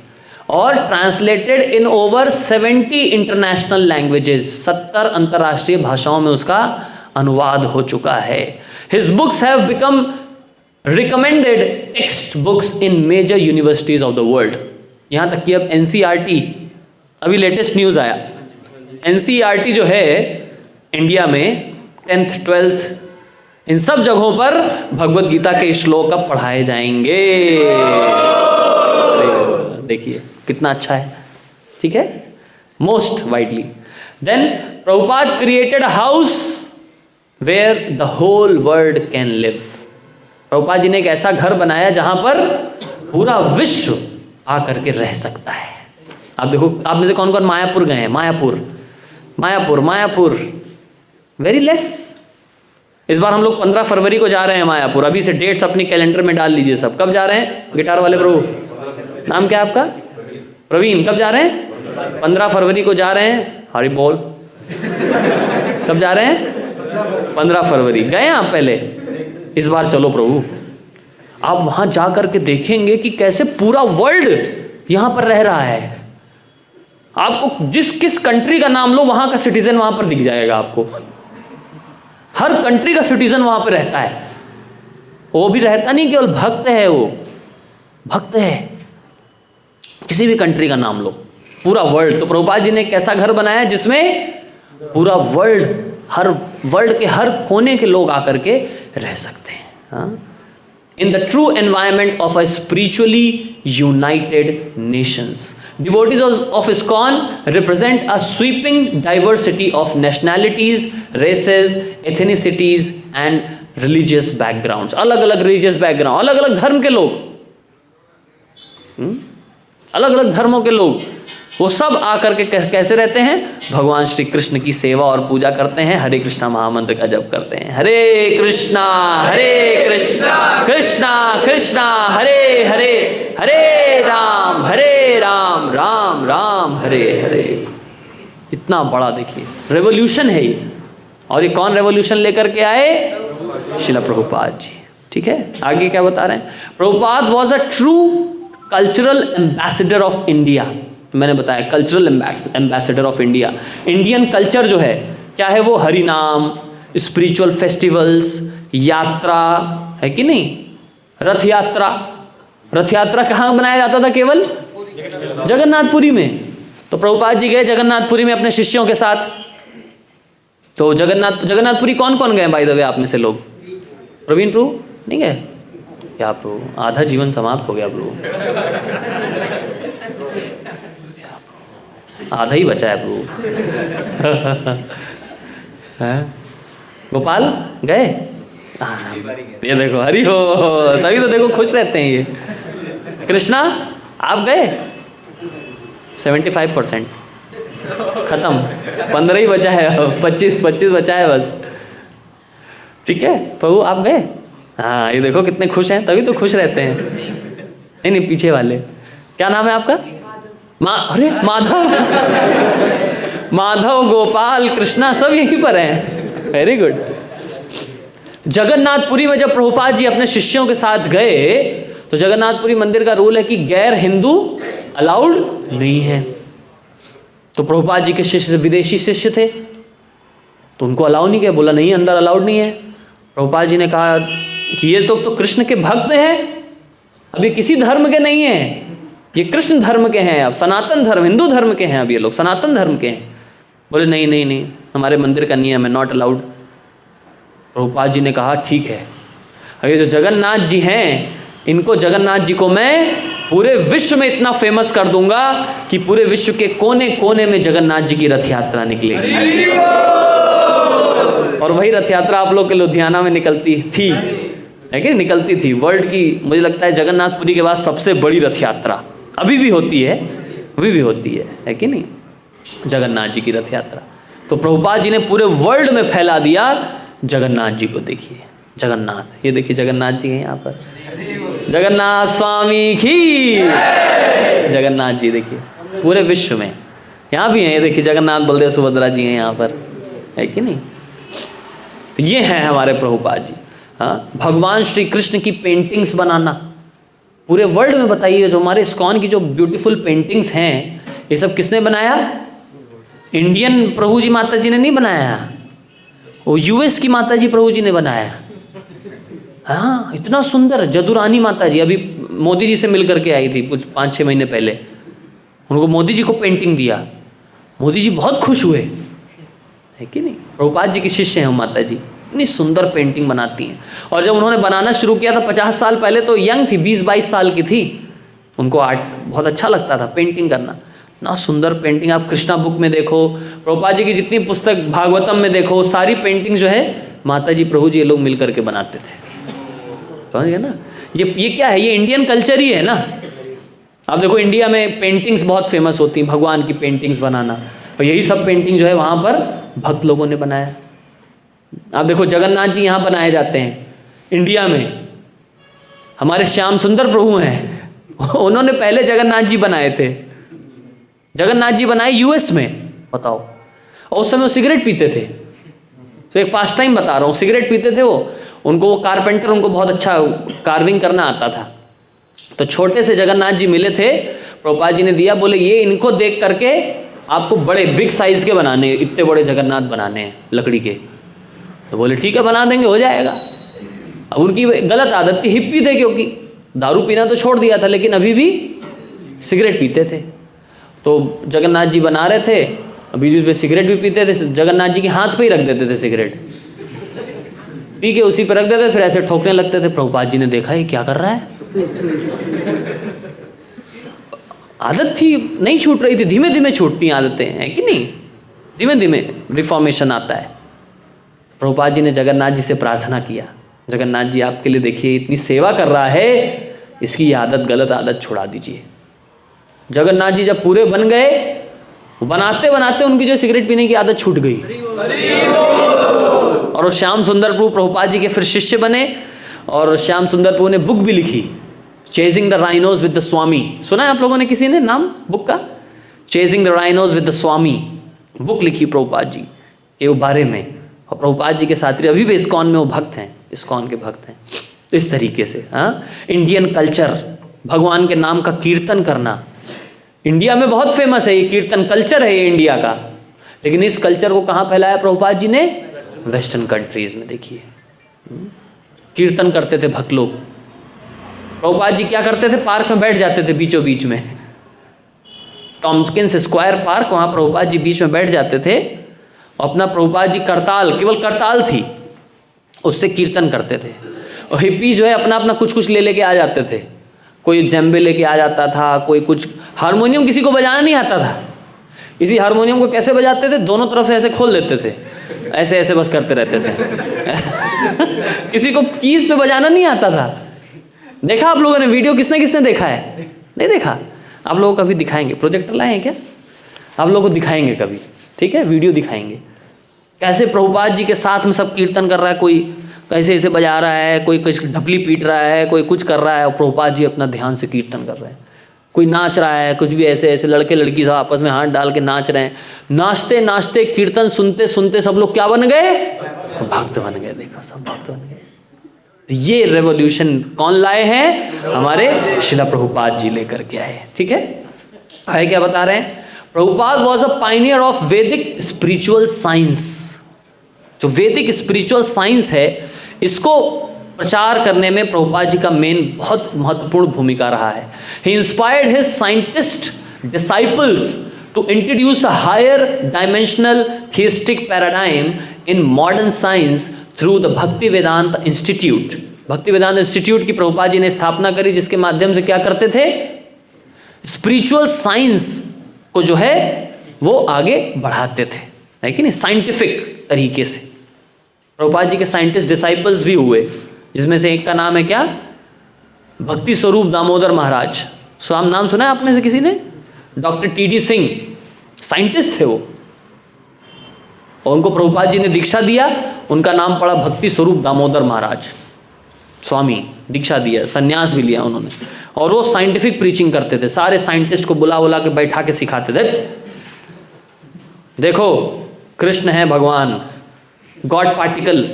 और translated in over 70 international languages, 70 अंतर्राष्ट्रीय भाषाओं में उसका अनुवाद हो चुका है। His books have become recommended textbooks in major universities of the world. यहां तक कि अब एनसीईआरटी, अभी लेटेस्ट न्यूज आया, एनसीईआरटी जो है इंडिया में 10th 12th इन सब जगहों पर भगवद गीता के श्लोक अब पढ़ाए जाएंगे। देखिए कितना अच्छा है। ठीक है, most widely. Then Prabhupada created a house where the whole world can live. Prabhupada ji ने एक ऐसा घर बनाया जहां पर पूरा विश्व आकर के रह सकता है। आप देखो, आप में से कौन कौन मायापुर गए हैं? Mayapur, Mayapur, Mayapur, very less. इस बार हम लोग 15 फरवरी को जा रहे हैं मायापुर। अभी से डेट्स अपने कैलेंडर में डाल लीजिए सब। कब जा रहे हैं? गिटार वाले प्रभु, नाम क्या है आपका? प्रवीण। कब जा रहे हैं? 15 फरवरी को जा रहे हैं। हरी बोल। कब जा रहे हैं? 15 फरवरी। गए आप पहले? इस बार चलो प्रभु। आप वहां जा करके देखेंगे कि कैसे पूरा वर्ल्ड यहां पर रह रहा है। आपको जिस किस कंट्री का नाम लो, वहां का सिटीजन वहां पर दिख जाएगा आपको। हर कंट्री का सिटीजन वहां पर रहता है। वो भी रहता नहीं, केवल भक्त है, वो भक्त है। किसी भी कंट्री का नाम लो, पूरा वर्ल्ड। तो प्रभुपाद जी ने एक ऐसा घर बनाया जिसमें पूरा वर्ल्ड, हर वर्ल्ड के हर कोने के लोग आकर के रह सकते हैं। हाँ? In the true environment of a spiritually united nations, devotees of ISKCON represent a sweeping diversity of nationalities, races, ethnicities and religious backgrounds. अलग-अलग religious background, अलग-अलग धर्म के लोग, अलग-अलग धर्मों के लोग, वो सब आकर के कैसे रहते हैं? भगवान श्री कृष्ण की सेवा और पूजा करते हैं, हरे कृष्णा महामंत्र का जप करते हैं। हरे कृष्णा कृष्णा कृष्णा हरे हरे, हरे राम राम राम हरे हरे। इतना बड़ा देखिए रेवोल्यूशन है ये। और ये कौन रेवोल्यूशन लेकर के आए? श्रील प्रभुपाद जी। ठीक है, आगे क्या बता रहे हैं? Prabhupada was a true cultural ambassador of India. मैंने बताया cultural ambassador of India. Indian culture जो है क्या है? वो हरि नाम, स्पिरिचुअल फेस्टिवल्स, यात्रा, है कि नहीं? रथ यात्रा। रथ यात्रा कहाँ बनाया जाता था? केवल जगन्नाथपुरी में। तो प्रभुपाद जी गए जगन्नाथपुरी में अपने शिष्यों के साथ। तो जगन्नाथपुरी कौन कौन गए बाय द वे आप में से लोग? प्रवीण प्रभु नहीं गए क्या? प्रभु आधा जीवन समाप्त हो गया प्रभु। आधा ही बचा है प्रभु। गोपाल गए? ये देखो, हरि हो, तभी तो देखो खुश रहते हैं ये। कृष्णा आप गए? 75% खत्म, 15 ही बचा है, 25 बचा है बस। ठीक है प्रभु, आप गए? हाँ, ये देखो कितने खुश हैं, तभी तो खुश रहते हैं। नहीं, पीछे वाले। क्या नाम है आपका? अरे माधव गोपाल कृष्णा सब यहीं पर हैं। Very good. जगन्नाथपुरी में जब प्रभुपाद जी अपने शिष्यों के साथ गए तो जगन्नाथपुरी मंदिर का रूल है कि गैर हिंदू अलाउड नहीं है। तो प्रभुपाद जी के शिष्य विदेशी शिष्य थे तो उनको अलाउ नहीं किया, बोला नहीं अंदर अलाउड नहीं है। प्रभुपाद जी ने कहा कि ये तो कृष्ण के भक्त हैं, अब ये किसी धर्म के नहीं हैं, ये कृष्ण धर्म के हैं, अब सनातन धर्म हिंदू धर्म के हैं, अब ये लोग सनातन धर्म के हैं। बोले नहीं नहीं नहीं, हमारे मंदिर का नियम है, नॉट अलाउड। प्रभुपाद जी ने कहा ठीक है, अब ये जो जगन्नाथ जी हैं इनको जगन्नाथ जी को मैं पूरे विश्व में इतना फेमस कर दूंगा कि पूरे विश्व के कोने कोने में जगन्नाथ जी की रथ यात्रा निकलेगी। और वही रथ यात्रा आप लोग के लुधियाना में निकलती थी, है कि निकलती थी। वर्ल्ड की मुझे लगता है जगन्नाथपुरी के बाद सबसे बड़ी रथ यात्रा अभी भी होती है, अभी भी होती है कि नहीं, जगन्नाथ जी की रथ यात्रा। तो प्रभुपाद जी ने पूरे वर्ल्ड में फैला दिया जगन्नाथ जी को। देखिए जगन्नाथ, ये देखिए जगन्नाथ जी हैं यहाँ पर, जगन्नाथ स्वामी की जगन्नाथ जी देखिए पूरे विश्व में यहाँ भी हैं। ये देखिए जगन्नाथ बलदेव सुभद्रा जी हैं यहाँ पर, है कि नहीं। ये हैं हमारे प्रभुपाद जी। हाँ, भगवान श्री कृष्ण की पेंटिंग्स बनाना पूरे वर्ल्ड में, बताइए जो हमारे इस्कॉन की जो ब्यूटीफुल पेंटिंग्स हैं ये सब किसने बनाया? इंडियन प्रभु जी माता जी ने नहीं बनाया, वो यूएस की माता जी प्रभु जी ने बनाया। हाँ, इतना सुंदर जदुरानी माता जी अभी मोदी जी से मिल करके आई थी कुछ 5-6 महीने पहले, उनको मोदी जी को पेंटिंग दिया, मोदी जी बहुत खुश हुए, है कि नहीं। प्रभुपाद जी की शिष्य हैं माता जी, इतनी सुंदर पेंटिंग बनाती हैं। और जब उन्होंने बनाना शुरू किया था 50 साल पहले तो यंग थी, 20-22 साल की थी, उनको आर्ट बहुत अच्छा लगता था पेंटिंग करना। ना सुंदर पेंटिंग आप कृष्णा बुक में देखो, प्रभुपाद जी की जितनी पुस्तक भागवतम में देखो, सारी पेंटिंग जो है माता जी प्रभु जी ये लोग मिल करके बनाते थे। समझ गए ना, ये क्या है, ये इंडियन कल्चर ही है ना। आप देखो इंडिया में पेंटिंग्स बहुत फेमस होती हैं, भगवान की पेंटिंग्स बनाना, और यही सब पेंटिंग जो है वहाँ पर भक्त लोगों ने बनाया। आप देखो जगन्नाथ जी यहाँ बनाए जाते हैं इंडिया में, हमारे श्याम सुंदर प्रभु हैं, उन्होंने पहले जगन्नाथ जी बनाए थे। जगन्नाथ जी बनाए यूएस में, बताओ। और उस समय वो सिगरेट पीते थे, तो एक पास टाइम बता रहा हूँ, सिगरेट पीते थे वो, उनको वो कारपेंटर, उनको बहुत अच्छा कार्विंग करना आता था। तो छोटे से जगन्नाथ जी मिले थे, प्रभुपाद जी ने दिया, बोले ये इनको देख करके आपको बड़े बिग साइज के बनाने, इतने बड़े जगन्नाथ बनाने हैं लकड़ी के। तो बोले ठीक है बना देंगे, हो जाएगा। अब उनकी गलत आदत थी, हिप्पी थे, क्योंकि दारू पीना तो छोड़ दिया था लेकिन अभी भी सिगरेट पीते थे। तो जगन्नाथ जी बना रहे थे, अभी बीच में सिगरेट भी पीते थे, जगन्नाथ जी के हाथ पे ही रख देते थे सिगरेट, पी के उसी पर रख देते, फिर ऐसे ठोकने लगते थे। प्रभुपाद जी ने देखा ये क्या कर रहा है, आदत थी नहीं छूट रही थी, धीमे धीमे छूटती आदतें हैं कि नहीं, धीमे धीमे रिफॉर्मेशन आता है। प्रभुपाद जी ने जगन्नाथ जी से प्रार्थना किया, जगन्नाथ जी आपके लिए देखिए इतनी सेवा कर रहा है, इसकी आदत, गलत आदत छुड़ा दीजिए। जगन्नाथ जी जब पूरे बन गए, बनाते बनाते उनकी जो सिगरेट पीने की आदत छूट गई, और श्याम सुंदर प्रभु प्रभुपाद जी के फिर शिष्य बने। और श्याम सुंदर प्रभु ने बुक भी लिखी, chasing the rhinos with the Swami. सुना है आप लोगों ने किसी ने नाम बुक का? Chasing the rhinos with the Swami book लिखी प्रभुपाद जी के बारे में। और प्रभुपाद जी के साथी अभी भी इस्कॉन में वो भक्त हैं, इस्कॉन के भक्त हैं। तो इस तरीके से इंडियन कल्चर, भगवान के नाम का कीर्तन करना इंडिया में बहुत फेमस है, ये कीर्तन कल्चर है ये इंडिया का। लेकिन इस कल्चर को कहाँ फैलाया प्रभुपाद जी ने? वेस्टर्न कंट्रीज में। देखिए कीर्तन करते थे भक्त लोग। प्रभुपाद जी क्या करते थे? पार्क में बैठ जाते थे बीचों बीच में, टॉम्किंस स्क्वायर पार्क, वहाँ प्रभुपाद जी बीच में बैठ जाते थे। अपना प्रभुपाद जी करताल, केवल करताल थी, उससे कीर्तन करते थे। और हिप्पी जो है अपना अपना कुछ कुछ ले लेके आ जाते थे, कोई जेम्बे लेके आ जाता था, कोई कुछ, हारमोनियम किसी को बजाना नहीं आता था। इसी हारमोनियम को कैसे बजाते थे? दोनों तरफ से ऐसे खोल देते थे, ऐसे ऐसे बस करते रहते थे। किसी को कीज पे बजाना नहीं आता था। देखा आप लोगों ने वीडियो? किसने किसने देखा है? नहीं देखा? आप लोगों को कभी दिखाएंगे, प्रोजेक्टर लाए हैं क्या? आप लोगों को दिखाएंगे कभी, ठीक है, वीडियो दिखाएंगे कैसे प्रभुपाद जी के साथ में सब कीर्तन कर रहा है, कोई कैसे ऐसे बजा रहा है, कोई कुछ ढपली पीट रहा है, कोई कुछ कर रहा है, और प्रभुपाद जी अपना ध्यान से कीर्तन कर रहे हैं। कोई नाच रहा है, कुछ भी ऐसे ऐसे लड़के लड़की सब आपस में हाथ डाल के नाच रहे हैं, नाचते नाचते कीर्तन सुनते सुनते सब लोग क्या बन गए? भक्त बन गए। देखो सब भक्त बन गए। तो ये रेवोल्यूशन कौन लाए हैं? हमारे शिला प्रभुपाद जी लेकर के आए। ठीक है, आगे क्या बता रहे हैं? Prabhupada was a pioneer of वैदिक स्पिरिचुअल साइंस। जो वैदिक स्पिरिचुअल साइंस है, इसको प्रचार करने में प्रभुपाद जी का मेन बहुत महत्वपूर्ण भूमिका रहा है। He inspired his scientist disciples to introduce a higher dimensional theistic paradigm in modern science through the Bhakti Vedanta institute. भक्ति वेदांत इंस्टीट्यूट की प्रभुपाद जी ने स्थापना करी, जिसके माध्यम से क्या करते थे? स्पिरिचुअल साइंस को जो है वो आगे बढ़ाते थे, है कि नहीं, साइंटिफिक तरीके से। प्रभुपाद जी के साइंटिस्ट डिसाइपल्स भी हुए, जिसमें से एक का नाम है क्या? भक्ति स्वरूप दामोदर महाराज। स्वाम नाम सुना है आपने से किसी ने? Doctor TD. सिंह साइंटिस्ट थे वो, और उनको प्रभुपाद जी ने दीक्षा दिया, उनका नाम पड़ा भक्ति स्वरूप दामोदर महाराज स्वामी। दीक्षा दिया, संन्यास भी लिया उन्होंने, और वो साइंटिफिक प्रीचिंग करते थे। सारे साइंटिस्ट को बुला बुला के बैठा के सिखाते थे, देखो कृष्ण है भगवान, गॉड पार्टिकल,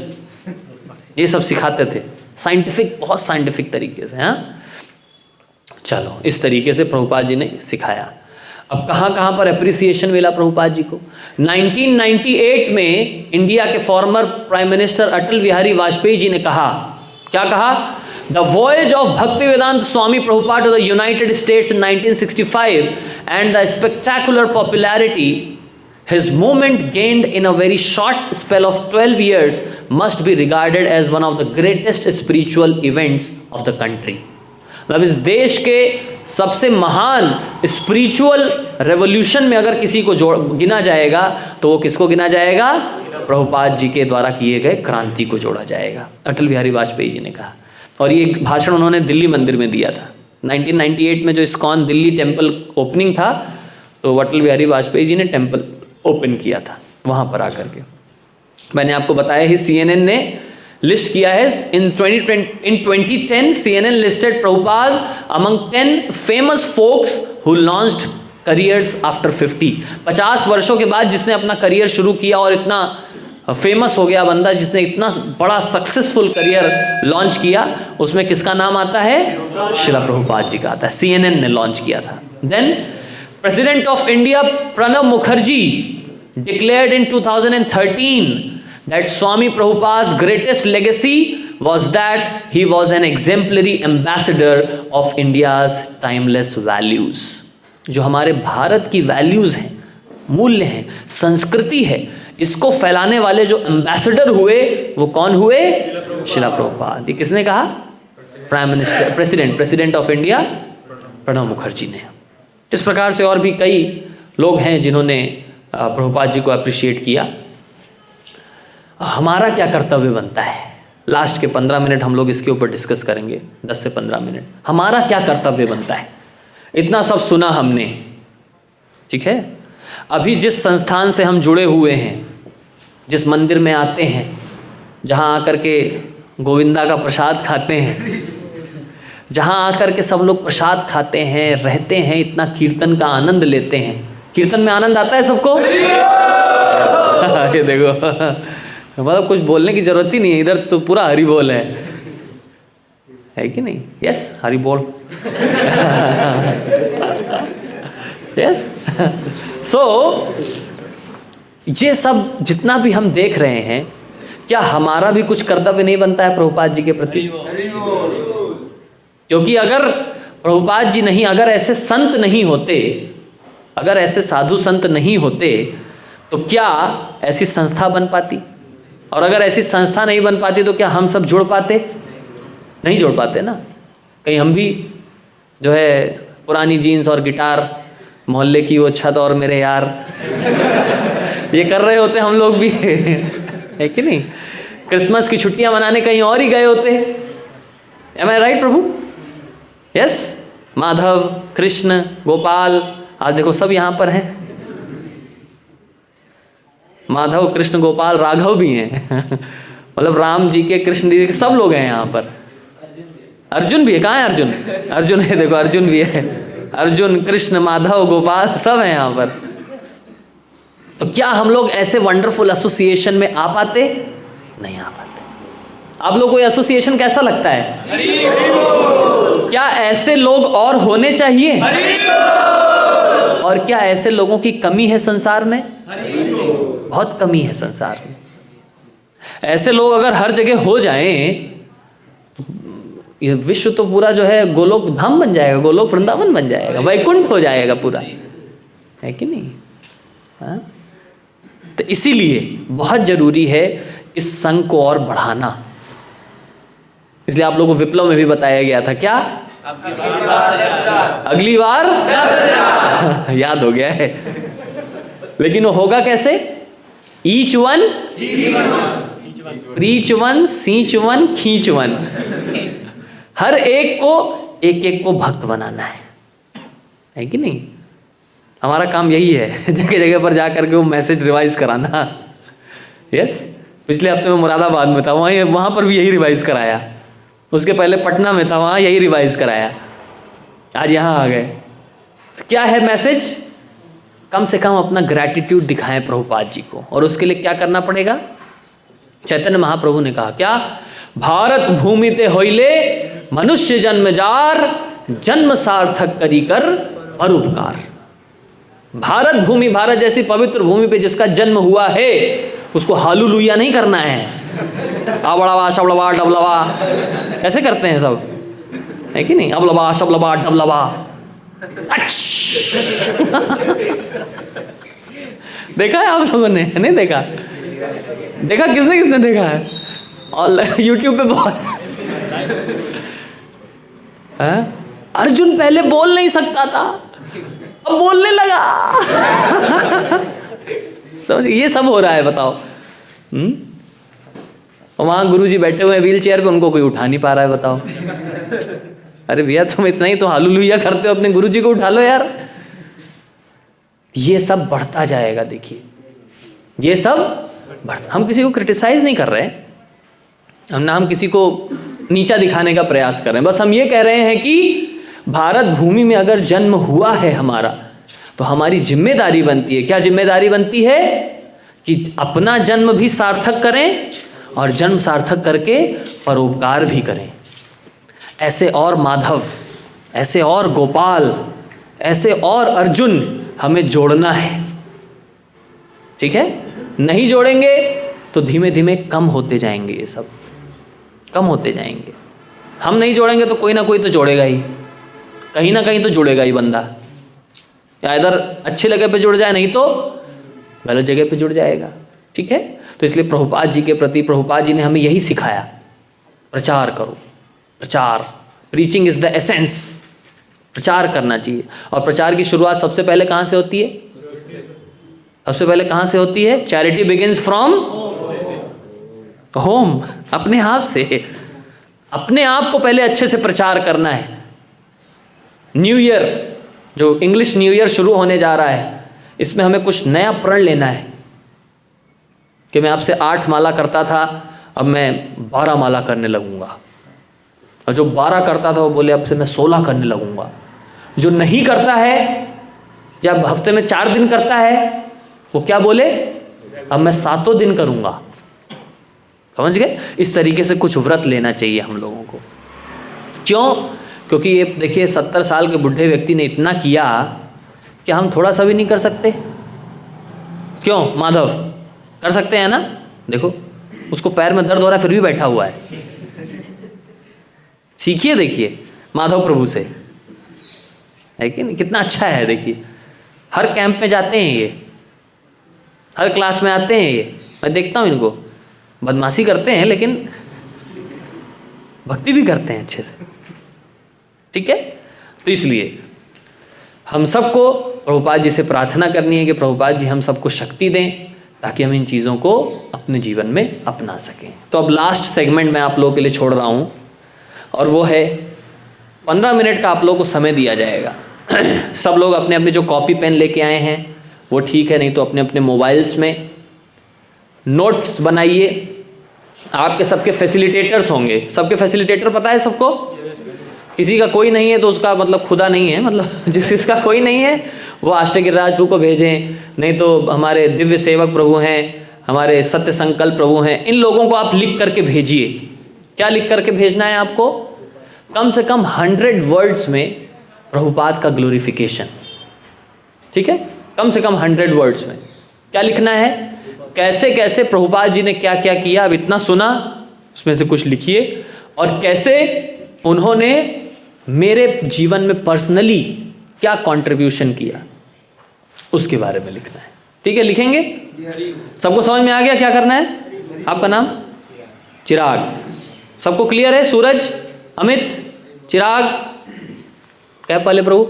ये सब सिखाते थे साइंटिफिक, बहुत साइंटिफिक तरीके से। हाँ, चलो इस तरीके से प्रभुपाद जी ने सिखाया। अब कहाँ कहाँ पर अप्रिसिएशन मिला प्रभुपाद जी को? 1998 में इंडिया के former prime minister Atal Bihari Vajpayee ji ने कहा, क्या कहा? The voyage of Bhakti Vedanta Swami Prabhupada to the United States in 1965 and the spectacular popularity his movement gained in a very short spell of 12 years must be regarded as one of the greatest spiritual events of the country। मतलब इस देश के सबसे महान spiritual revolution में अगर किसी को गिना जाएगा तो वो किसको गिना जाएगा? प्रभुपाद जी के द्वारा किए गए क्रांति को जोड़ा जाएगा, अटल बिहारी वाजपेयी जी ने कहा। और ये भाषण उन्होंने दिल्ली मंदिर में दिया था 1998 में, जो इस्कॉन दिल्ली टेम्पल ओपनिंग था, तो अटल बिहारी वाजपेयी जी ने टेम्पल ओपन किया था वहाँ पर आकर के। मैंने आपको बताया ही, CNN ने लिस्ट किया है इन 2010 CNN listed Prabhupada among 10 famous folks who launched careers after 50 वर्षों के बाद जिसने अपना करियर शुरू किया और इतना फेमस हो गया बंदा, जिसने इतना बड़ा सक्सेसफुल करियर लॉन्च किया, उसमें किसका नाम आता है? शिला प्रभुपाद जी का आता है। CNN ने लॉन्च किया था। Then President of India Pranab Mukherjee declared in 2013 that Swami Prabhupada's greatest legacy was that he was an exemplary ambassador of India's timeless values। जो हमारे भारत की वैल्यूज़ हैं, मूल्य हैं, संस्कृति है, इसको फैलाने वाले जो एम्बेसडर हुए वो कौन हुए? शिला प्रभुपाद। ये किसने कहा? Prime minister, president of India Pranab Mukherjee ने। इस प्रकार से और भी कई लोग हैं जिन्होंने प्रभुपाद जी को अप्रिशिएट किया। हमारा क्या कर्तव्य बनता है? लास्ट के 15 मिनट हम लोग इसके ऊपर डिस्कस करेंगे, 10 से 15 मिनट। हमारा क्या कर्तव्य बनता है? इतना सब सुना हमने, ठीक है। अभी जिस संस्थान से हम जुड़े हुए हैं, जिस मंदिर में आते हैं, जहाँ आकर के गोविंदा का प्रसाद खाते हैं, जहाँ आकर के सब लोग प्रसाद खाते हैं, रहते हैं, इतना कीर्तन का आनंद लेते हैं। कीर्तन में आनंद आता है सबको? ये देखो, मतलब कुछ बोलने की जरूरत ही नहीं है, इधर तो पूरा हरि बोल है कि नहीं? यस, हरि बोल। यस। सो ये सब जितना भी हम देख रहे हैं, क्या हमारा भी कुछ कर्तव्य नहीं बनता है प्रभुपाद जी के प्रति? क्योंकि अगर प्रभुपाद जी नहीं, अगर ऐसे संत नहीं होते, अगर ऐसे साधु संत नहीं होते, तो क्या ऐसी संस्था बन पाती? और अगर ऐसी संस्था नहीं बन पाती तो क्या हम सब जुड़ पाते? नहीं जुड़ पाते ना। कहीं हम भी जो है पुरानी जीन्स और गिटार, मोहल्ले की वो छत और मेरे यार, ये कर रहे होते हम लोग भी, है कि नहीं? क्रिसमस की छुट्टियां मनाने कहीं और ही गए होते। एम आई राइट प्रभु? यस। माधव, कृष्ण, गोपाल, आज देखो सब यहाँ पर हैं। माधव, कृष्ण, गोपाल, राघव भी हैं। मतलब राम जी के, कृष्ण जी के सब लोग हैं यहाँ पर। अर्जुन भी है। कहाँ है अर्जुन? अर्जुन है, देखो अर्जुन भी है। अर्जुन, कृष्ण, माधव, गोपाल सब हैं यहाँ पर। तो क्या हम लोग ऐसे वंडरफुल एसोसिएशन में आ पाते? नहीं आ पाते। आप लोग को ये एसोसिएशन कैसा लगता है? क्या ऐसे लोग और होने चाहिए? और क्या ऐसे लोगों की कमी है संसार में? बहुत कमी है संसार में। ऐसे लोग अगर हर जगह हो जाएं तो ये विश्व तो पूरा जो है गोलोक धाम बन जाएगा, गोलोक वृंदावन बन जाएगा, वैकुंठ हो जाएगा पूरा, है कि नहीं? हाँ? तो इसीलिए बहुत जरूरी है इस संघ को और बढ़ाना। इसलिए आप लोगों को विप्लव में भी बताया गया था, क्या? अगली बार याद हो गया है। लेकिन वो होगा कैसे? ईच वन प्रीच वन, सींच वन, खींच वन। हर एक को एक एक को भक्त बनाना है कि नहीं? हमारा काम यही है, जगह जगह पर जा करके वो मैसेज रिवाइज कराना। यस, पिछले हफ्ते में मुरादाबाद में था, वहाँ पर भी यही रिवाइज कराया। उसके पहले पटना में था, वहाँ यही रिवाइज कराया। आज यहाँ आ गए। तो क्या है मैसेज? कम से कम अपना ग्रैटिट्यूड दिखाएं प्रभुपाद जी को। और उसके लिए क्या करना पड़ेगा? चैतन्य महाप्रभु ने कहा क्या? भारत भूमि ते होइले मनुष्य जन्म जार, जन्म सार्थक करी कर परोपकार। भारत भूमि, भारत जैसी पवित्र भूमि पे जिसका जन्म हुआ है, उसको हालूलुया नहीं करना है। आबड़ावा शबड़वा डबलवा ऐसे करते हैं सब, है कि नहीं? अबलवा शबलवा डबलवा। देखा है आप लोगों ने? नहीं देखा? देखा किसने किसने देखा है? और यूट्यूब पे बहुत है? अर्जुन पहले बोल नहीं सकता था, अब बोलने लगा। समझ, ये सब हो रहा है, बताओ। और वहां गुरुजी बैठे हुए हैं व्हील चेयर पे, उनको कोई उठा नहीं पा रहा है, बताओ। अरे भैया तुम इतना ही तो हालेलुया करते हो, अपने गुरुजी को उठा लो यार। ये सब बढ़ता जाएगा, देखिए ये सब बढ़ता। हम किसी को क्रिटिसाइज नहीं कर रहे हैं, हम किसी को नीचा दिखाने का प्रयास कर रहे हैं। बस हम ये कह रहे हैं कि भारत भूमि में अगर जन्म हुआ है हमारा, तो हमारी जिम्मेदारी बनती है। क्या जिम्मेदारी बनती है? कि अपना जन्म भी सार्थक करें और जन्म सार्थक करके परोपकार भी करें। ऐसे और माधव, ऐसे और गोपाल, ऐसे और अर्जुन हमें जोड़ना है, ठीक है? नहीं जोड़ेंगे तो धीमे धीमे कम होते जाएंगे, ये सब कम होते जाएंगे। हम नहीं जोड़ेंगे तो कोई ना कोई तो जोड़ेगा ही, कहीं ना कहीं तो जुड़ेगा ही बंदा। या इधर अच्छी जगह पे जुड़ जाए, नहीं तो गलत जगह पे जुड़ जाएगा, ठीक है? तो इसलिए प्रभुपाद जी के प्रति प्रभुपाद जी ने हमें यही सिखाया, प्रचार करो। प्रचार, प्रीचिंग इज द एसेंस। प्रचार करना चाहिए। और प्रचार की शुरुआत सबसे पहले कहाँ से होती है? सबसे पहले कहाँ से होती है? Charity begins from home. अपने आप से, अपने आप को पहले अच्छे से प्रचार करना है। न्यू ईयर, जो इंग्लिश न्यू ईयर शुरू होने जा रहा है, इसमें हमें कुछ नया प्रण लेना है कि मैं आपसे 8 माला करता था, अब मैं 12 माला करने लगूंगा। और जो 12 करता था वो बोले अब से मैं 16 करने लगूंगा। जो नहीं करता है, जब हफ्ते में 4 दिन करता है, वो क्या बोले? अब मैं 7 दिन करूंगा। समझ गए? इस तरीके से कुछ व्रत लेना चाहिए हम लोगों को। क्यों? क्योंकि ये देखिए 70 साल के बुढ़े व्यक्ति ने इतना किया कि हम थोड़ा सा भी नहीं कर सकते? क्यों माधव? कर सकते हैं ना? देखो उसको पैर में दर्द हो रहा है फिर भी बैठा हुआ है। सीखिए, देखिए माधव प्रभु से, है कि नहीं? कितना अच्छा है। देखिए हर कैंप में जाते हैं ये, हर क्लास में आते हैं ये। मैं देखता हूँ इनको, बदमाशी करते हैं लेकिन भक्ति भी करते हैं अच्छे से, ठीक है? तो इसलिए हम सबको प्रभुपाद जी से प्रार्थना करनी है कि प्रभुपाद जी हम सबको शक्ति दें ताकि हम इन चीज़ों को अपने जीवन में अपना सकें। तो अब लास्ट सेगमेंट मैं आप लोगों के लिए छोड़ रहा हूँ, और वो है 15 मिनट का आप लोगों को समय दिया जाएगा। सब लोग अपने अपने जो कॉपी पेन लेके आए हैं वो ठीक है, नहीं तो अपने अपने मोबाइल्स में नोट्स बनाइए। आपके सबके फैसिलिटेटर्स होंगे, सबके फैसिलिटेटर पता है सबको? किसी का कोई नहीं है तो उसका मतलब खुदा नहीं है, मतलब जिसका कोई नहीं है वो आश्रय गिरिराज प्रभु को भेजें, नहीं तो हमारे दिव्य सेवक प्रभु हैं, हमारे सत्य संकल्प प्रभु हैं, इन लोगों को आप लिख करके भेजिए। क्या लिख करके भेजना है आपको? कम से कम 100 वर्ड्स में प्रभुपाद का ग्लोरिफिकेशन, ठीक है, कम से कम 100 वर्ड्स में क्या लिखना है, कैसे कैसे प्रभुपाद जी ने क्या क्या किया, अब इतना सुना उसमें से कुछ लिखिए, और कैसे उन्होंने मेरे जीवन में पर्सनली क्या कंट्रीब्यूशन किया उसके बारे में लिखना है। ठीक है, लिखेंगे? सबको समझ में आ गया क्या करना है? आपका नाम? चिराग। सबको क्लियर है? सूरज, अमित, चिराग, क्या पहले प्रभु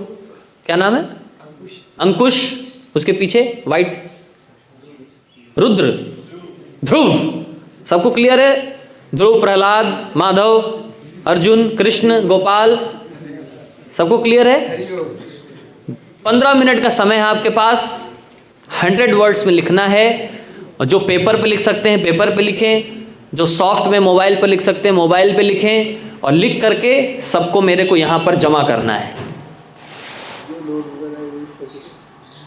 क्या नाम है? अंकुश, उसके पीछे वाइट, रुद्र, ध्रुव। सबको क्लियर है? ध्रुव, प्रहलाद, माधव, अर्जुन, कृष्ण, गोपाल, सबको क्लियर है? 15 मिनट का समय है आपके पास, 100 वर्ड्स में लिखना है। और जो पेपर पे लिख सकते हैं पेपर पे लिखें, जो सॉफ्ट में मोबाइल पे लिख सकते हैं मोबाइल पे लिखें, और लिख करके सबको मेरे को यहाँ पर जमा करना है।